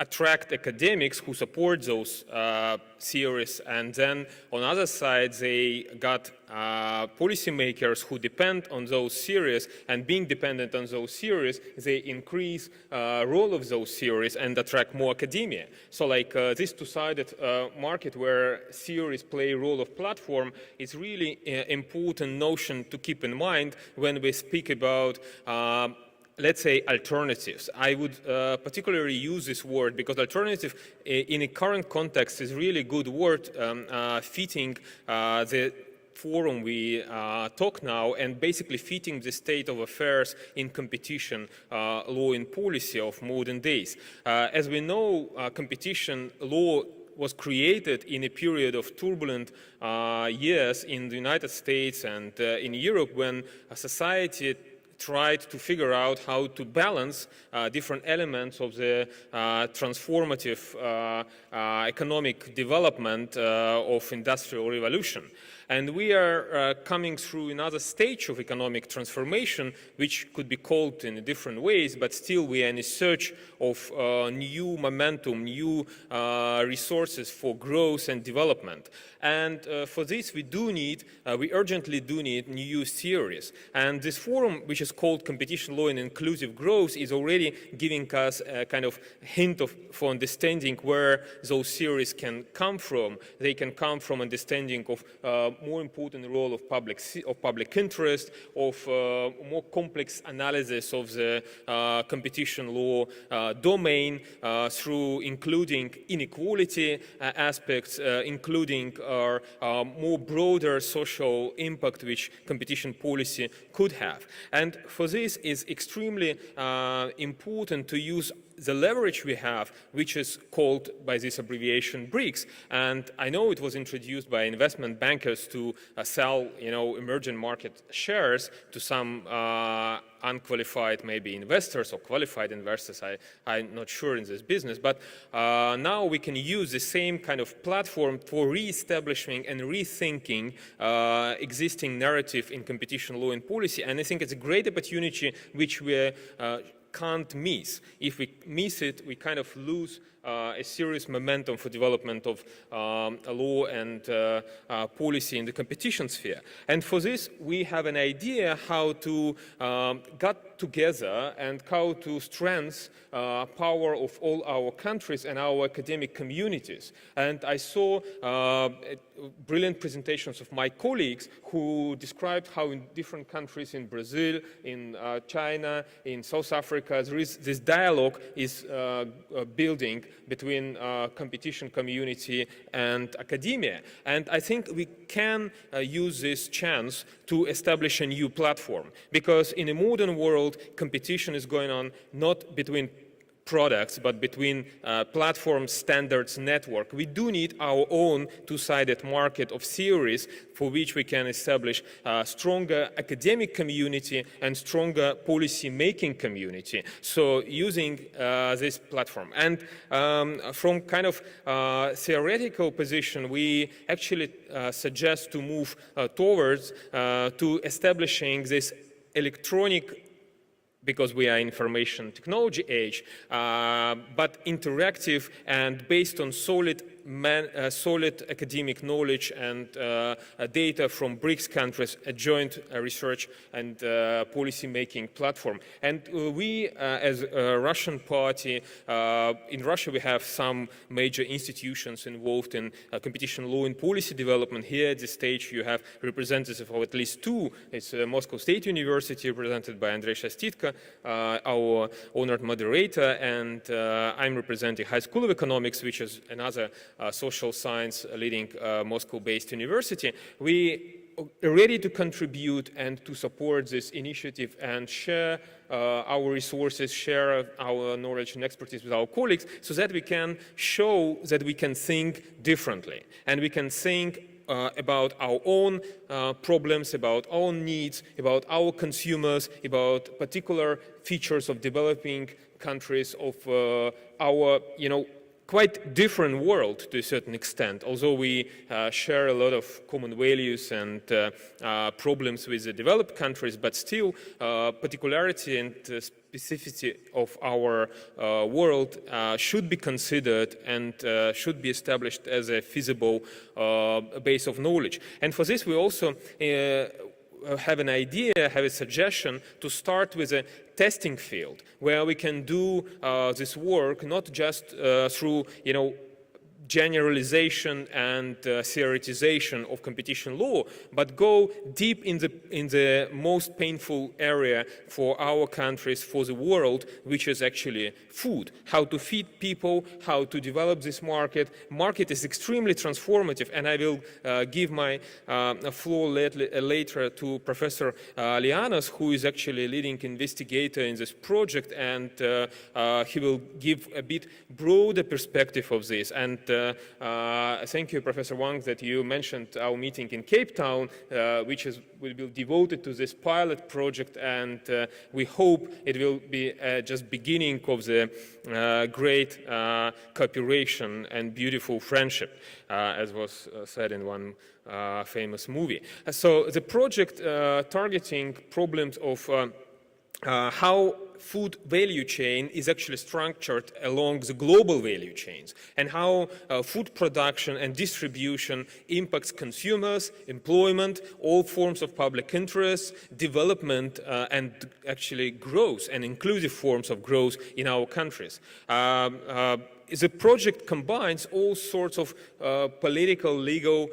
E: attract academics who support those theories, and then on the other side they got policymakers who depend on those theories, and being dependent on those theories, they increase role of those theories and attract more academia. So like this two-sided market where theories play a role of platform is really an important notion to keep in mind when we speak about let's say alternatives. I would particularly use this word because alternative in a current context is really good word fitting the forum we talk now, and basically fitting the state of affairs in competition law and policy of modern days. As we know, competition law was created in a period of turbulent years in the United States and in Europe, when a society tried to figure out how to balance different elements of the transformative economic development of industrial revolution. And we are coming through another stage of economic transformation, which could be called in different ways, but still we are in a search of new momentum, new resources for growth and development. And for this we urgently do need new theories. And this forum, which is called Competition Law and Inclusive Growth, is already giving us a kind of hint for understanding where those theories can come from. They can come from understanding of more important role of public interest, of more complex analysis of the competition law domain through including inequality aspects, including more broader social impact which competition policy could have. And for this is extremely important to use the leverage we have, which is called by this abbreviation BRICS. And I know it was introduced by investment bankers to sell, emerging market shares to some unqualified maybe investors or qualified investors. I'm not sure in this business, but now we can use the same kind of platform for re-establishing and rethinking existing narrative in competition law and policy. And I think it's a great opportunity which we can't miss. If we miss it, we kind of lose a serious momentum for development of law and policy in the competition sphere. And for this, we have an idea how to get together and how to strengthen power of all our countries and our academic communities. And I saw brilliant presentations of my colleagues who described how in different countries, in Brazil, in China, in South Africa, there is this dialogue is building between competition community and academia. And I think we can use this chance to establish a new platform, because in a modern world, competition is going on not between products, but between platforms, standards, network. We do need our own two-sided market of theories for which we can establish a stronger academic community and stronger policy-making community. So using this platform. And from kind of theoretical position, we actually suggest to move towards to establishing this electronic, because we are information technology age, but interactive and based on solid academic knowledge and data from BRICS countries, a joint research and policy-making platform. And we, as a Russian party, in Russia we have some major institutions involved in competition law and policy development. Here at this stage you have representatives of at least two. It's Moscow State University, represented by Andrei Shastitka, our honored moderator, and I'm representing High School of Economics, which is another social science leading Moscow-based university. We are ready to contribute and to support this initiative and share our resources, share our knowledge and expertise with our colleagues, so that we can show that we can think differently and we can think about our own problems, about our own needs, about our consumers, about particular features of developing countries, of our, quite different world to a certain extent, although we share a lot of common values and problems with the developed countries, but still particularity and specificity of our world should be considered and should be established as a feasible base of knowledge. And for this we also have an idea, have a suggestion to start with a testing field where we can do this work not just through, generalization and theoretization of competition law, but go deep in the most painful area for our countries, for the world, which is actually food. How to feed people, how to develop this market. Market is extremely transformative, and I will give my floor later to Professor Lianos, who is actually leading investigator in this project, and he will give a bit broader perspective of this. And thank you, Professor Wang, that you mentioned our meeting in Cape Town, which will be devoted to this pilot project, and we hope it will be just beginning of the great cooperation and beautiful friendship, as was said in one famous movie. So the project targeting problems of how food value chain is actually structured along the global value chains, and how food production and distribution impacts consumers, employment, all forms of public interest, development, and actually growth and inclusive forms of growth in our countries. The project combines all sorts of political, legal,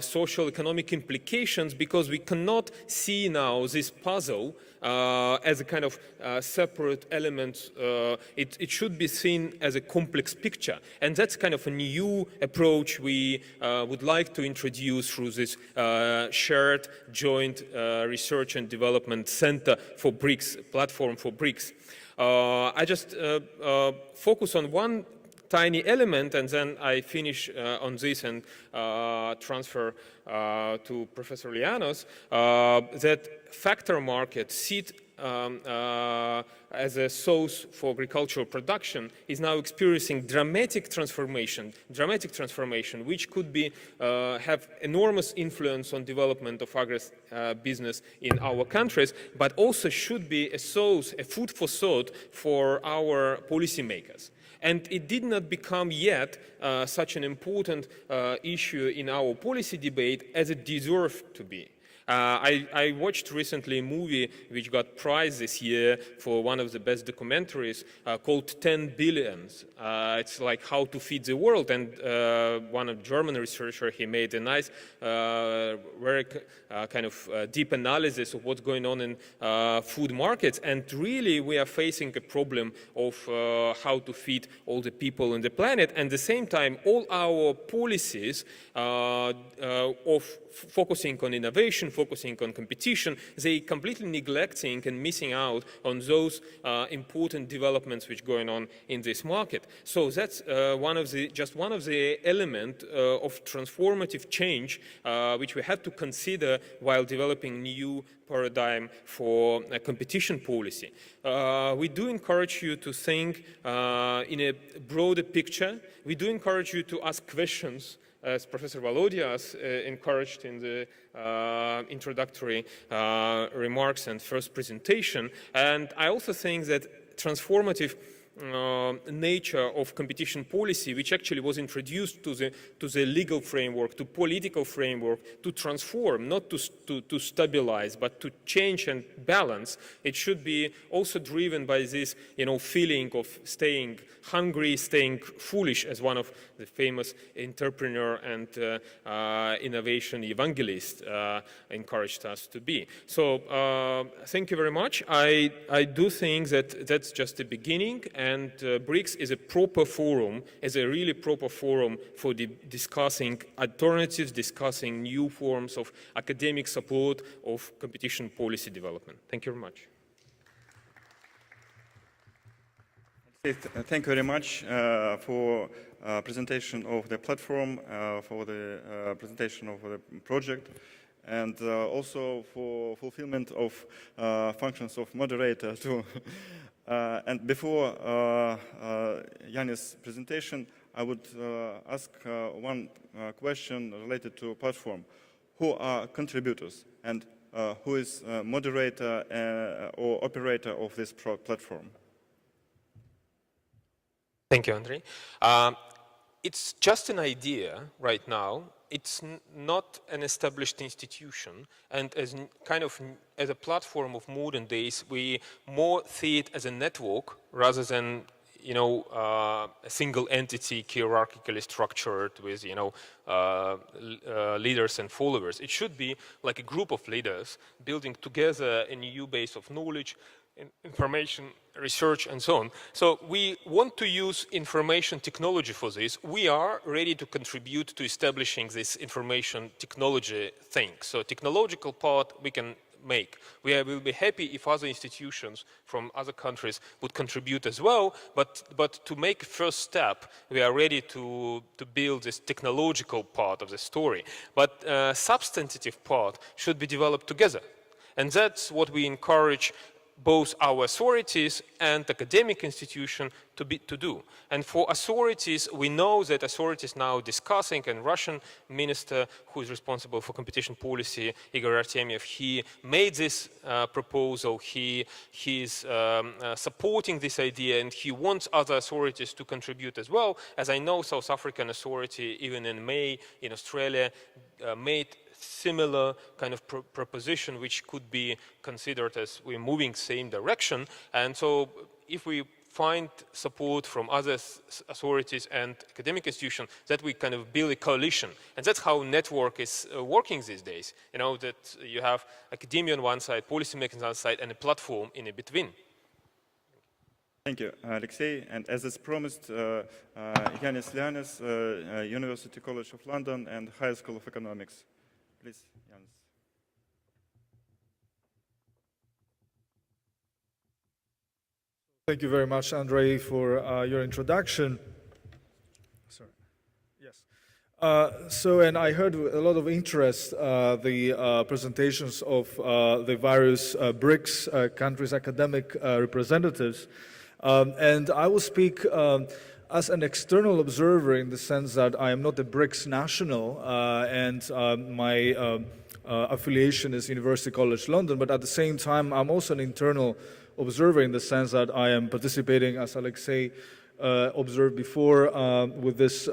E: social, economic implications, because we cannot see now this puzzle as a kind of separate element. It should be seen as a complex picture. And that's kind of a new approach we would like to introduce through this shared joint research and development center for BRICS, platform for BRICS. I just focus on one tiny element, and then I finish on this and transfer to Professor Lianos, that factor market sit as a source for agricultural production is now experiencing dramatic transformation, which could be have enormous influence on development of agri business in our countries, but also should be a source, a food for thought for our policymakers. And it did not become yet such an important issue in our policy debate as it deserved to be. I watched recently a movie which got prize this year for one of the best documentaries called 10 Billions. It's like how to feed the world, and one of German researcher, he made a nice, very kind of deep analysis of what's going on in food markets, and really we are facing a problem of how to feed all the people on the planet, and at the same time all our policies of focusing on innovation, focusing on competition, they completely neglecting and missing out on those important developments which are going on in this market. So that's just one of the elements of transformative change which we have to consider while developing new paradigm for competition policy. We do encourage you to think in a broader picture. We do encourage you to ask questions, as Professor Volodya encouraged in the introductory remarks and first presentation. And I also think that transformative nature of competition policy, which actually was introduced to the legal framework, to political framework, to transform, not to stabilize, but to change and balance, it should be also driven by this, feeling of staying hungry, staying foolish, as one of the famous entrepreneur and innovation evangelist encouraged us to be. So thank you very much. I do think that that's just the beginning, and BRICS is a proper forum, really proper forum for discussing alternatives, discussing new forms of academic support of competition policy development. Thank you very much.
A: Thank you very much for presentation of the platform, for the presentation of the project, and also for fulfillment of functions of moderator too. And before Yannis' presentation, I would ask one question related to platform. Who are contributors, and who is moderator or operator of this platform?
E: Thank you, Andrei. It's just an idea right now. It's not an established institution, and as a platform of modern days, we more see it as a network rather than a single entity hierarchically structured with leaders and followers. It should be like a group of leaders building together a new base of knowledge, information, research, and so on. So we want to use information technology for this. We are ready to contribute to establishing this information technology thing. So technological part we can make. We will be happy if other institutions from other countries would contribute as well, but to make a first step, we are ready to build this technological part of the story. But substantive part should be developed together. And that's what we encourage both our authorities and academic institutions to do. And for authorities, we know that authorities now discussing, and Russian minister who is responsible for competition policy, Igor Artemyev, he made this proposal. He is supporting this idea, and he wants other authorities to contribute as well. As I know, South African authority, even in May in Australia, made similar kind of proposition, which could be considered as we're moving same direction. And so if we find support from other authorities and academic institutions, that we kind of build a coalition. And that's how network is working these days. That you have academia on one side, policymakers on the other side, and a platform in between.
A: Thank you, Alexei. And as is promised, Yannis Lianis, University College of London and High School of Economics. Please, Yannis.
F: Thank you very much, Andrei, for your introduction. Sorry. Yes. And I heard a lot of interest, the presentations of the various BRICS countries' academic representatives. And I will speak as an external observer in the sense that I am not a BRICS national, and my affiliation is University College London, but at the same time, I'm also an internal observer in the sense that I am participating, as Alexei observed before with this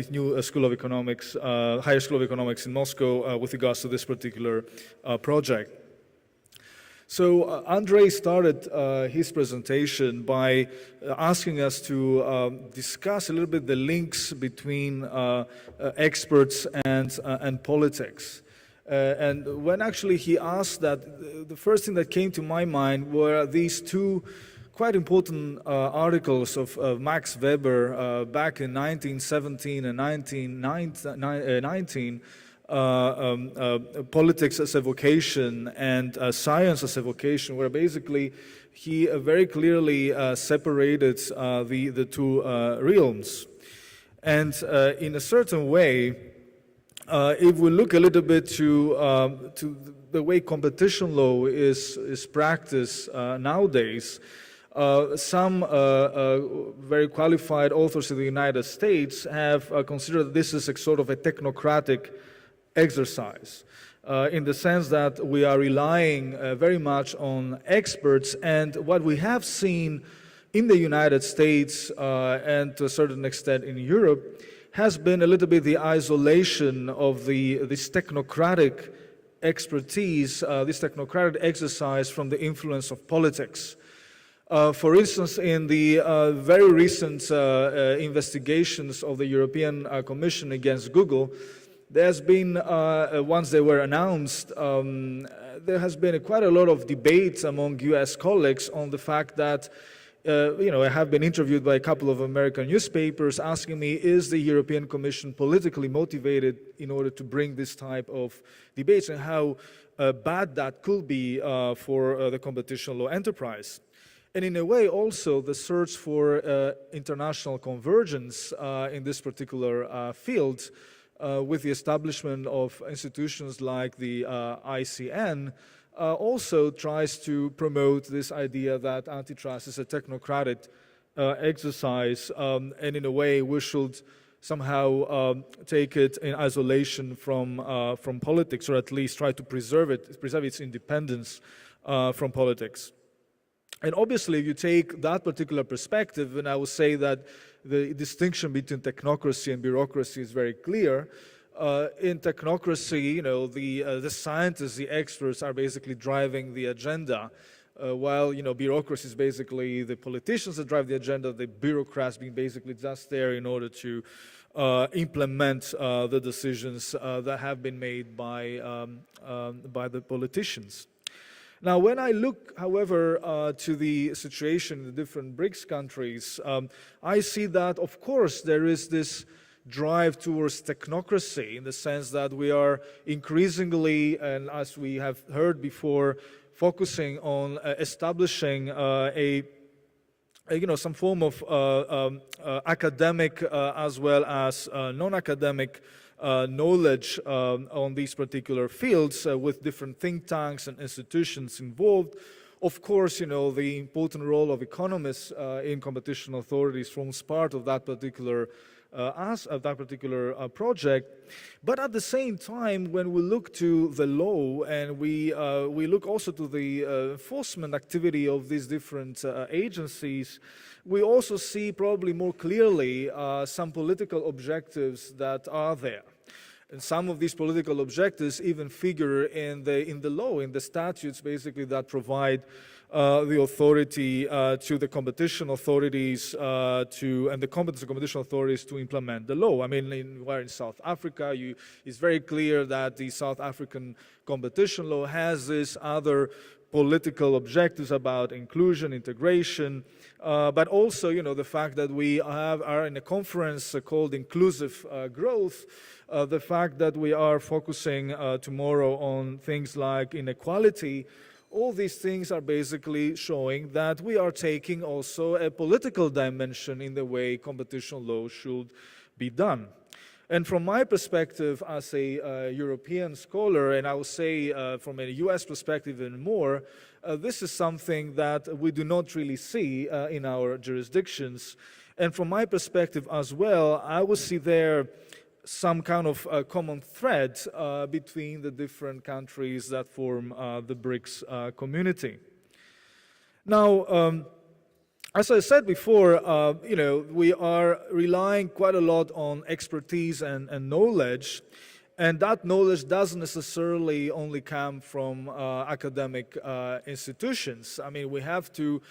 F: new School of Economics, Higher School of Economics in Moscow with regards to this particular project. So Andrei started his presentation by asking us to discuss a little bit the links between experts and politics. And when actually he asked that, the first thing that came to my mind were these two quite important articles of Max Weber back in 1917 and 1919, politics as a vocation and science as a vocation, where basically he very clearly separated the two realms. And in a certain way, if we look a little bit to the way competition law is practiced nowadays, some very qualified authors in the United States have considered this as a sort of a technocratic exercise, in the sense that we are relying very much on experts, and what we have seen in the United States and to a certain extent in Europe has been a little bit the isolation of this technocratic expertise, this technocratic exercise from the influence of politics. For instance, in the very recent investigations of the European Commission against Google, there's been, once they were announced, there has been quite a lot of debate among US colleagues on the fact that, I have been interviewed by a couple of American newspapers asking me, is the European Commission politically motivated in order to bring this type of debates, and how bad that could be for the competition law enterprise. And in a way also the search for international convergence in this particular field with the establishment of institutions like the ICN also tries to promote this idea that antitrust is a technocratic exercise, and in a way we should somehow take it in isolation from politics, or at least try to preserve its independence from politics. And obviously, if you take that particular perspective, and I would say that the distinction between technocracy and bureaucracy is very clear. In technocracy, the scientists, the experts are basically driving the agenda, while bureaucracy is basically the politicians that drive the agenda, the bureaucrats being basically just there in order to implement the decisions that have been made by the politicians. Now, when I look, however, to the situation in the different BRICS countries, I see that, of course, there is this drive towards technocracy, in the sense that we are increasingly, and as we have heard before, focusing on establishing some form of academic as well as non-academic knowledge on these particular fields with different think tanks and institutions involved. Of course, the important role of economists in competition authorities forms part of that particular project. But at the same time, when we look to the law and we look also to the enforcement activity of these different agencies, we also see probably more clearly some political objectives that are there. And some of these political objectives even figure in the law, in the statutes, basically, that provide the authority to the competition authorities and the competence of competition authorities to implement the law. I mean, we're in South Africa. It's very clear that the South African competition law has these other political objectives about inclusion, integration, but also, the fact that we are in a conference called Inclusive Growth, the fact that we are focusing tomorrow on things like inequality. All these things are basically showing that we are taking also a political dimension in the way competition law should be done. And from my perspective as a European scholar, and I would say from a US perspective even more, this is something that we do not really see in our jurisdictions. And from my perspective as well, I would see there some kind of common thread between the different countries that form the BRICS community. Now, As I said before, we are relying quite a lot on expertise and knowledge, and that knowledge doesn't necessarily only come from academic institutions. I mean, we have to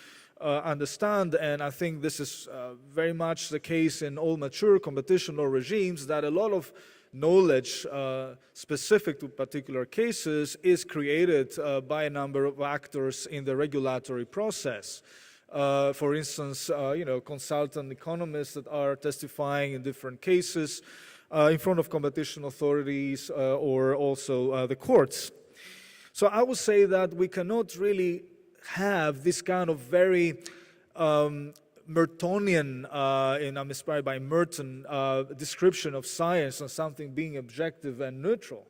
F: understand, and I think this is very much the case in all mature competition-law regimes, that a lot of knowledge specific to particular cases is created by a number of actors in the regulatory process. For instance, consultant economists that are testifying in different cases in front of competition authorities or also the courts. So I would say that we cannot really have this kind of very Mertonian, and I'm inspired by Merton, description of science and something being objective and neutral.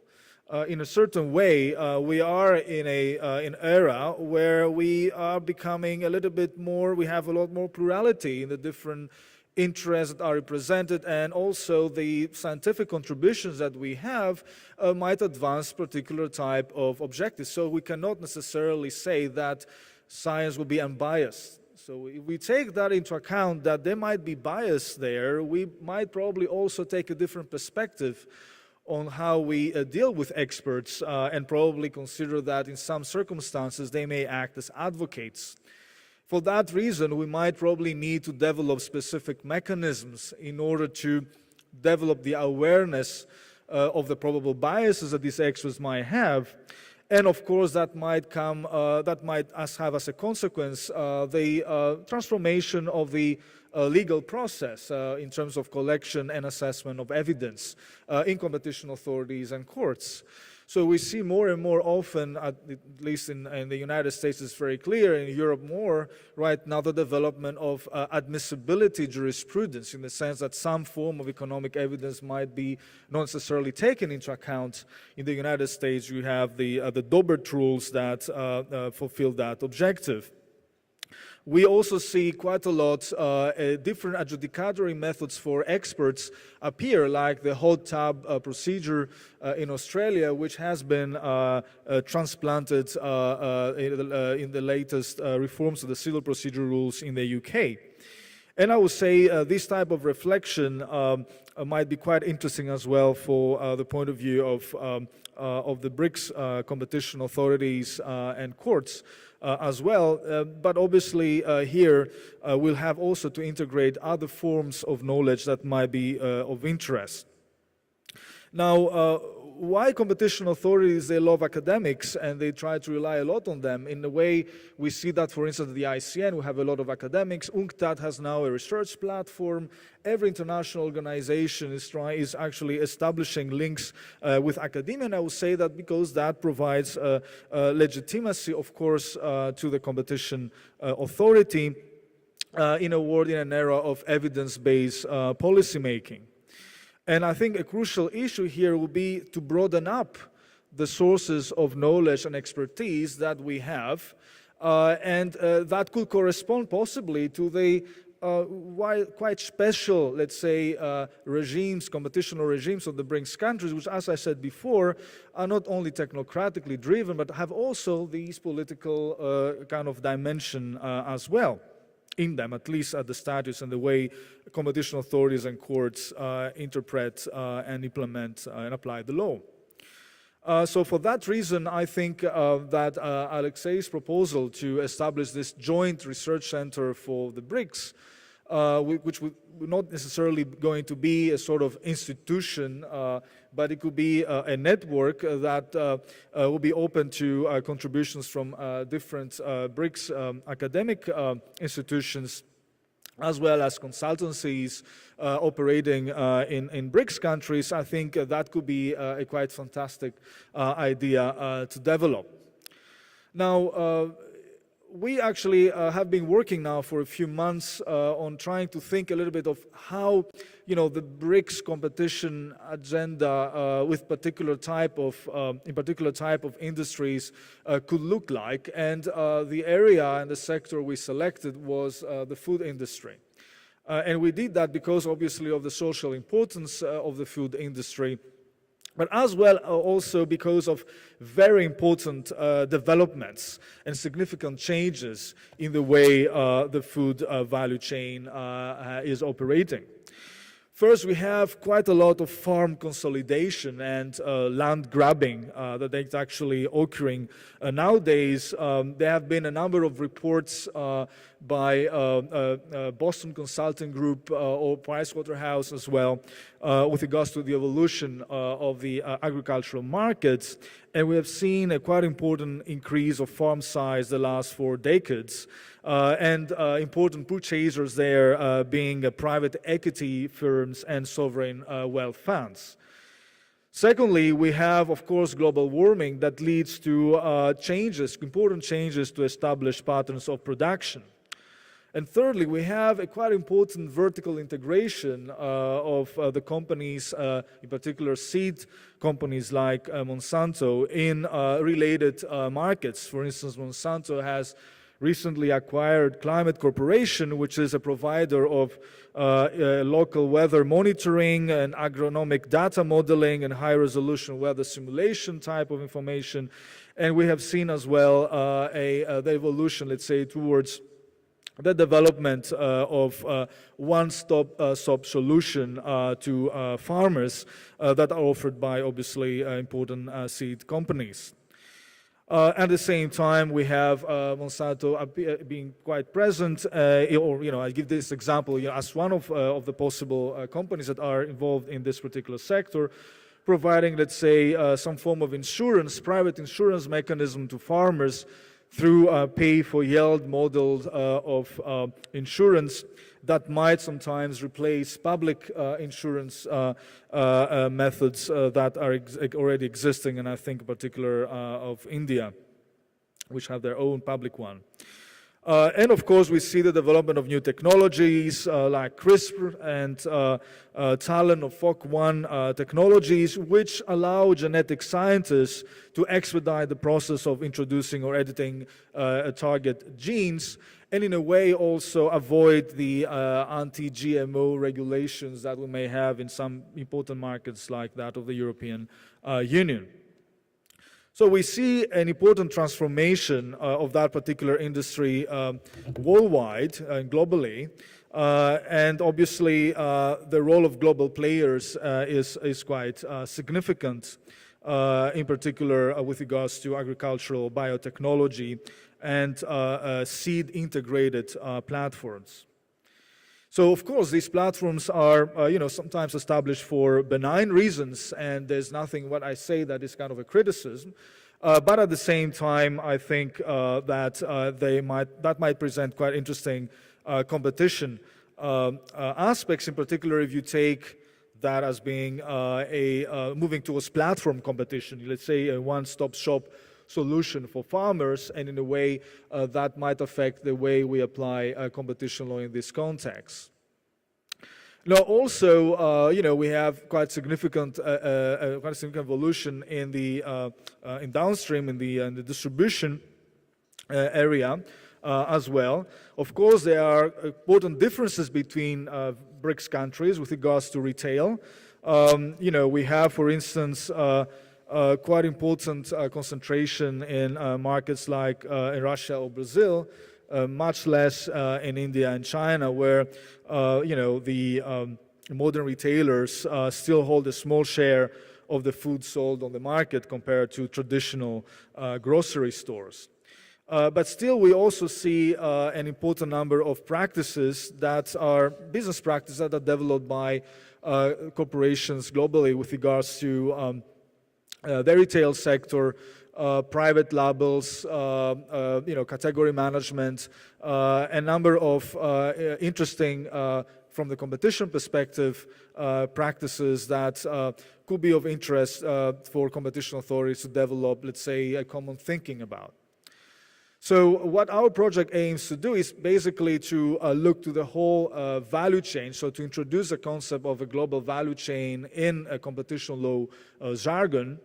F: In a certain way, we are in an era where we are becoming a little bit more, we have a lot more plurality in the different interests that are represented, and also the scientific contributions that we have might advance particular type of objectives. So we cannot necessarily say that science will be unbiased. So if we take that into account, that there might be bias there, we might probably also take a different perspective on how we deal with experts and probably consider that in some circumstances they may act as advocates. For that reason, we might probably need to develop specific mechanisms in order to develop the awareness of the probable biases that these experts might have. And of course, that might have as a consequence the transformation of the legal process in terms of collection and assessment of evidence in competition authorities and courts. So we see more and more often, at least in the United States it's very clear, in Europe more, right now the development of admissibility jurisprudence, in the sense that some form of economic evidence might be not necessarily taken into account. In the United States you have the Dobbert rules that fulfill that objective. We also see quite a lot different adjudicatory methods for experts appear, like the hot tub procedure in Australia, which has been transplanted in the latest reforms of the civil procedure rules in the UK. And I would say this type of reflection might be quite interesting as well for the point of view of the BRICS competition authorities and courts as well. But obviously here we'll have also to integrate other forms of knowledge that might be of interest. Now, why competition authorities, they love academics and they try to rely a lot on them? In a way, we see that, for instance, at the ICN, we have a lot of academics. UNCTAD has now a research platform. Every international organization is actually establishing links with academia, and I would say that because that provides legitimacy, of course, to the competition authority in a world, in an era of evidence-based policymaking. And I think a crucial issue here will be to broaden up the sources of knowledge and expertise that we have, and that could correspond possibly to the quite special, let's say, regimes, competitional regimes of the BRICS countries, which, as I said before, are not only technocratically driven, but have also these political kind of dimension as well in them, at least at the status and the way competition authorities and courts interpret and implement and apply the law. So for that reason, I think that Alexei's proposal to establish this joint research center for the BRICS, which would not necessarily going to be a sort of institution, but it could be a network that will be open to contributions from different BRICS academic institutions, as well as consultancies operating in BRICS countries. I think that could be a quite fantastic idea to develop. Now, we actually have been working now for a few months on trying to think a little bit of how, the BRICS competition agenda with particular type of industries could look like. And the area and the sector we selected was the food industry. And we did that because, obviously, of the social importance of the food industry. but as well also because of very important developments and significant changes in the way the food value chain is operating. First, we have quite a lot of farm consolidation and land grabbing that is actually occurring. Nowadays, there have been a number of reports by Boston Consulting Group or Pricewaterhouse as well with regards to the evolution of the agricultural markets. And we have seen a quite important increase of farm size the last 4 decades. And important purchasers there being private equity firms and sovereign wealth funds. Secondly, we have, of course, global warming that leads to changes, important changes to established patterns of production. And thirdly, we have a quite important vertical integration of the companies, in particular seed companies like Monsanto, in related markets. For instance, Monsanto has recently acquired Climate Corporation, which is a provider of local weather monitoring and agronomic data modeling and high-resolution weather simulation type of information. And we have seen as well the evolution, let's say, towards the development of one-stop solution to farmers that are offered by, obviously, important seed companies. At the same time, we have Monsanto being quite present, or I give this example as one of the possible companies that are involved in this particular sector, providing, let's say, some form of insurance, private insurance mechanism to farmers through pay-for-yield models of insurance that might sometimes replace public insurance methods that are already existing, and I think in particular of India, which have their own public one. And of course, we see the development of new technologies like CRISPR and Talon or FOC1 technologies, which allow genetic scientists to expedite the process of introducing or editing target genes, and in a way also avoid the anti-GMO regulations that we may have in some important markets like that of the European Union. So we see an important transformation of that particular industry worldwide and globally. And obviously, the role of global players is quite significant, in particular with regards to agricultural biotechnology and seed-integrated platforms. So, of course, these platforms are, sometimes established for benign reasons, and there's nothing what I say that is kind of a criticism. But at the same time, I think that might present quite interesting competition aspects. In particular, if you take that as being moving towards platform competition, let's say a one-stop shop solution for farmers, and in a way that might affect the way we apply competition law in this context. Now, also, we have quite significant evolution in the in downstream in the distribution area as well. Of course, there are important differences between BRICS countries with regards to retail. We have, for instance, quite important concentration in markets like in Russia or Brazil, much less in India and China, where the modern retailers still hold a small share of the food sold on the market compared to traditional grocery stores. But still, we also see an important number of practices that are business practices that are developed by corporations globally with regards to the retail sector, private labels, category management, a number of interesting, from the competition perspective, practices that could be of interest for competition authorities to develop, let's say, a common thinking about. So what our project aims to do is basically to look to the whole value chain, so to introduce the concept of a global value chain in a competition law jargon,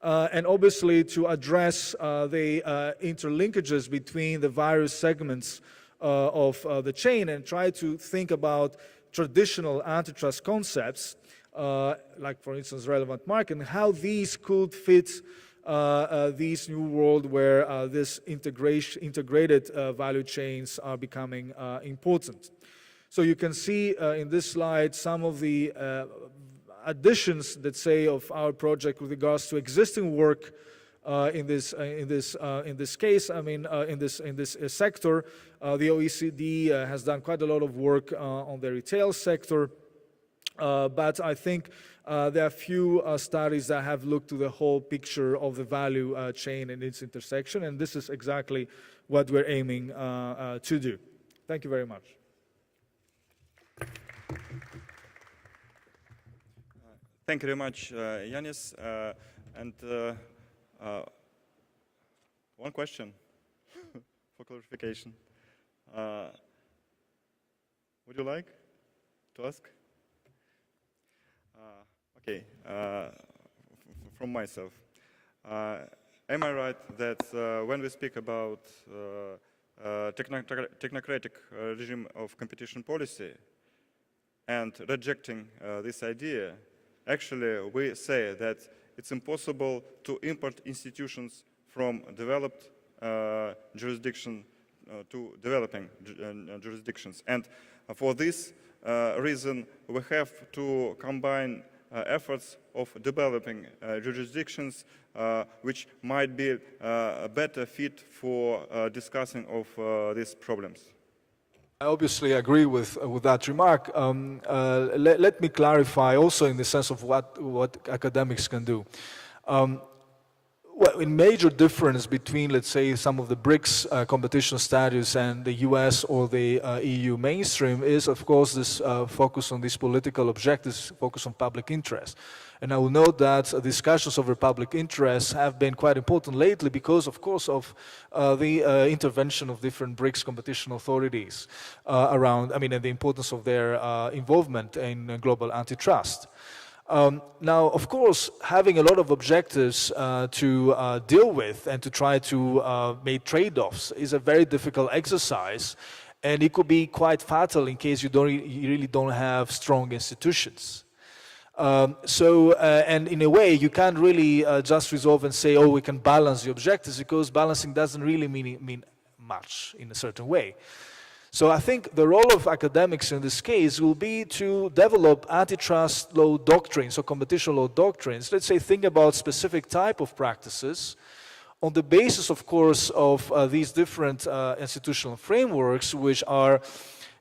F: and obviously to address the interlinkages between the various segments of the chain and try to think about traditional antitrust concepts like for instance relevant market, and how these could fit this new world where this integrated value chains are becoming important. So you can see in this slide some of the additions, let's say, of our project with regards to existing work in this case. I mean, in this sector, the OECD has done quite a lot of work on the retail sector. But I think there are few studies that have looked to the whole picture of the value chain and its intersection, and this is exactly what we're aiming to do. Thank you very much.
A: Thank you very much, Yanis. And one question for clarification. Would you like to ask? Okay, from myself. Am I right that when we speak about technocratic regime of competition policy and rejecting this idea, actually we say that it's impossible to import institutions from developed jurisdiction to developing jurisdictions. And for this reason, we have to combine efforts of developing jurisdictions which might be a better fit for discussing of these problems.
F: I obviously agree with that remark. Let me clarify also in the sense of what academics can do. Well, a major difference between, let's say, some of the BRICS competition status and the US or the EU mainstream is, of course, this focus on these political objectives, focus on public interest. And I will note that discussions over public interest have been quite important lately because, of course, of the intervention of different BRICS competition authorities around, I mean, and the importance of their involvement in global antitrust. Now, of course, having a lot of objectives to deal with and to try to make trade-offs is a very difficult exercise, and it could be quite fatal in case you really don't have strong institutions. And in a way, you can't really just resolve and say, oh, we can balance the objectives, because balancing doesn't really mean much in a certain way. So I think the role of academics in this case will be to develop antitrust law doctrines or competition law doctrines. Let's say think about specific type of practices on the basis, of course, of these different institutional frameworks, which are,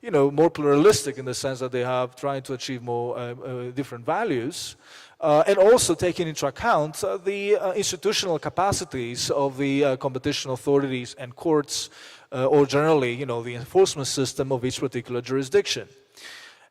F: you know, more pluralistic in the sense that they have trying to achieve more different values, and also taking into account the institutional capacities of the competition authorities and courts, or generally, you know, the enforcement system of each particular jurisdiction.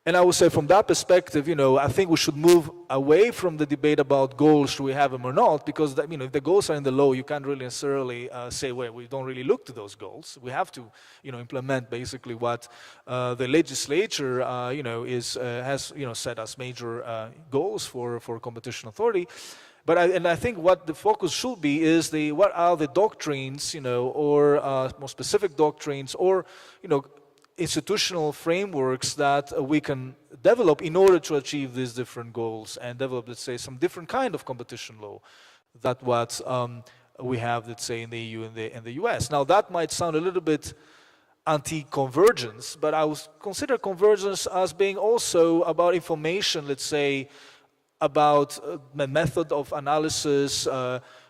F: And I would say from that perspective, you know, I think we should move away from the debate about goals, should we have them or not, because, you know, if the goals are in the law, you can't really necessarily say, well, we don't really look to those goals. We have to, you know, implement basically what the legislature, you know, has, you know, set as major goals for competition authority. But I think what the focus should be is what are the doctrines, you know, or more specific doctrines, or, you know, institutional frameworks that we can develop in order to achieve these different goals and develop, let's say, some different kind of competition law that what we have, let's say, in the EU and the US. Now, that might sound a little bit anti-convergence, but I would consider convergence as being also about information, let's say, about the method of analysis,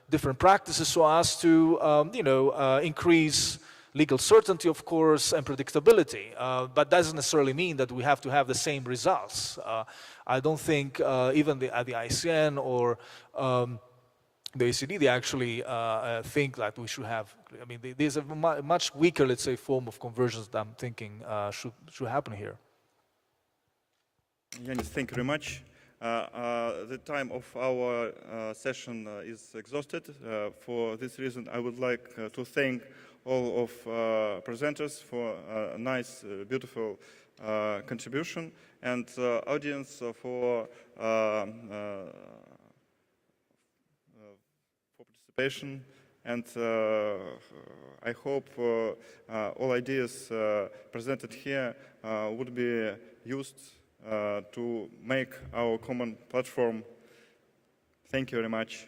F: different practices, so as to, you know, increase legal certainty, of course, and predictability. But doesn't necessarily mean that we have to have the same results. I don't think even at the ICN or the OECD, they actually think that we should have, I mean, there's a much weaker, let's say, form of convergence that I'm thinking should happen here.
A: Yanis, thank you very much. The time of our session is exhausted. For this reason, I would like to thank all of presenters for a nice, beautiful contribution, and audience for participation. And I hope all ideas presented here would be used to make our common platform. Thank you very much.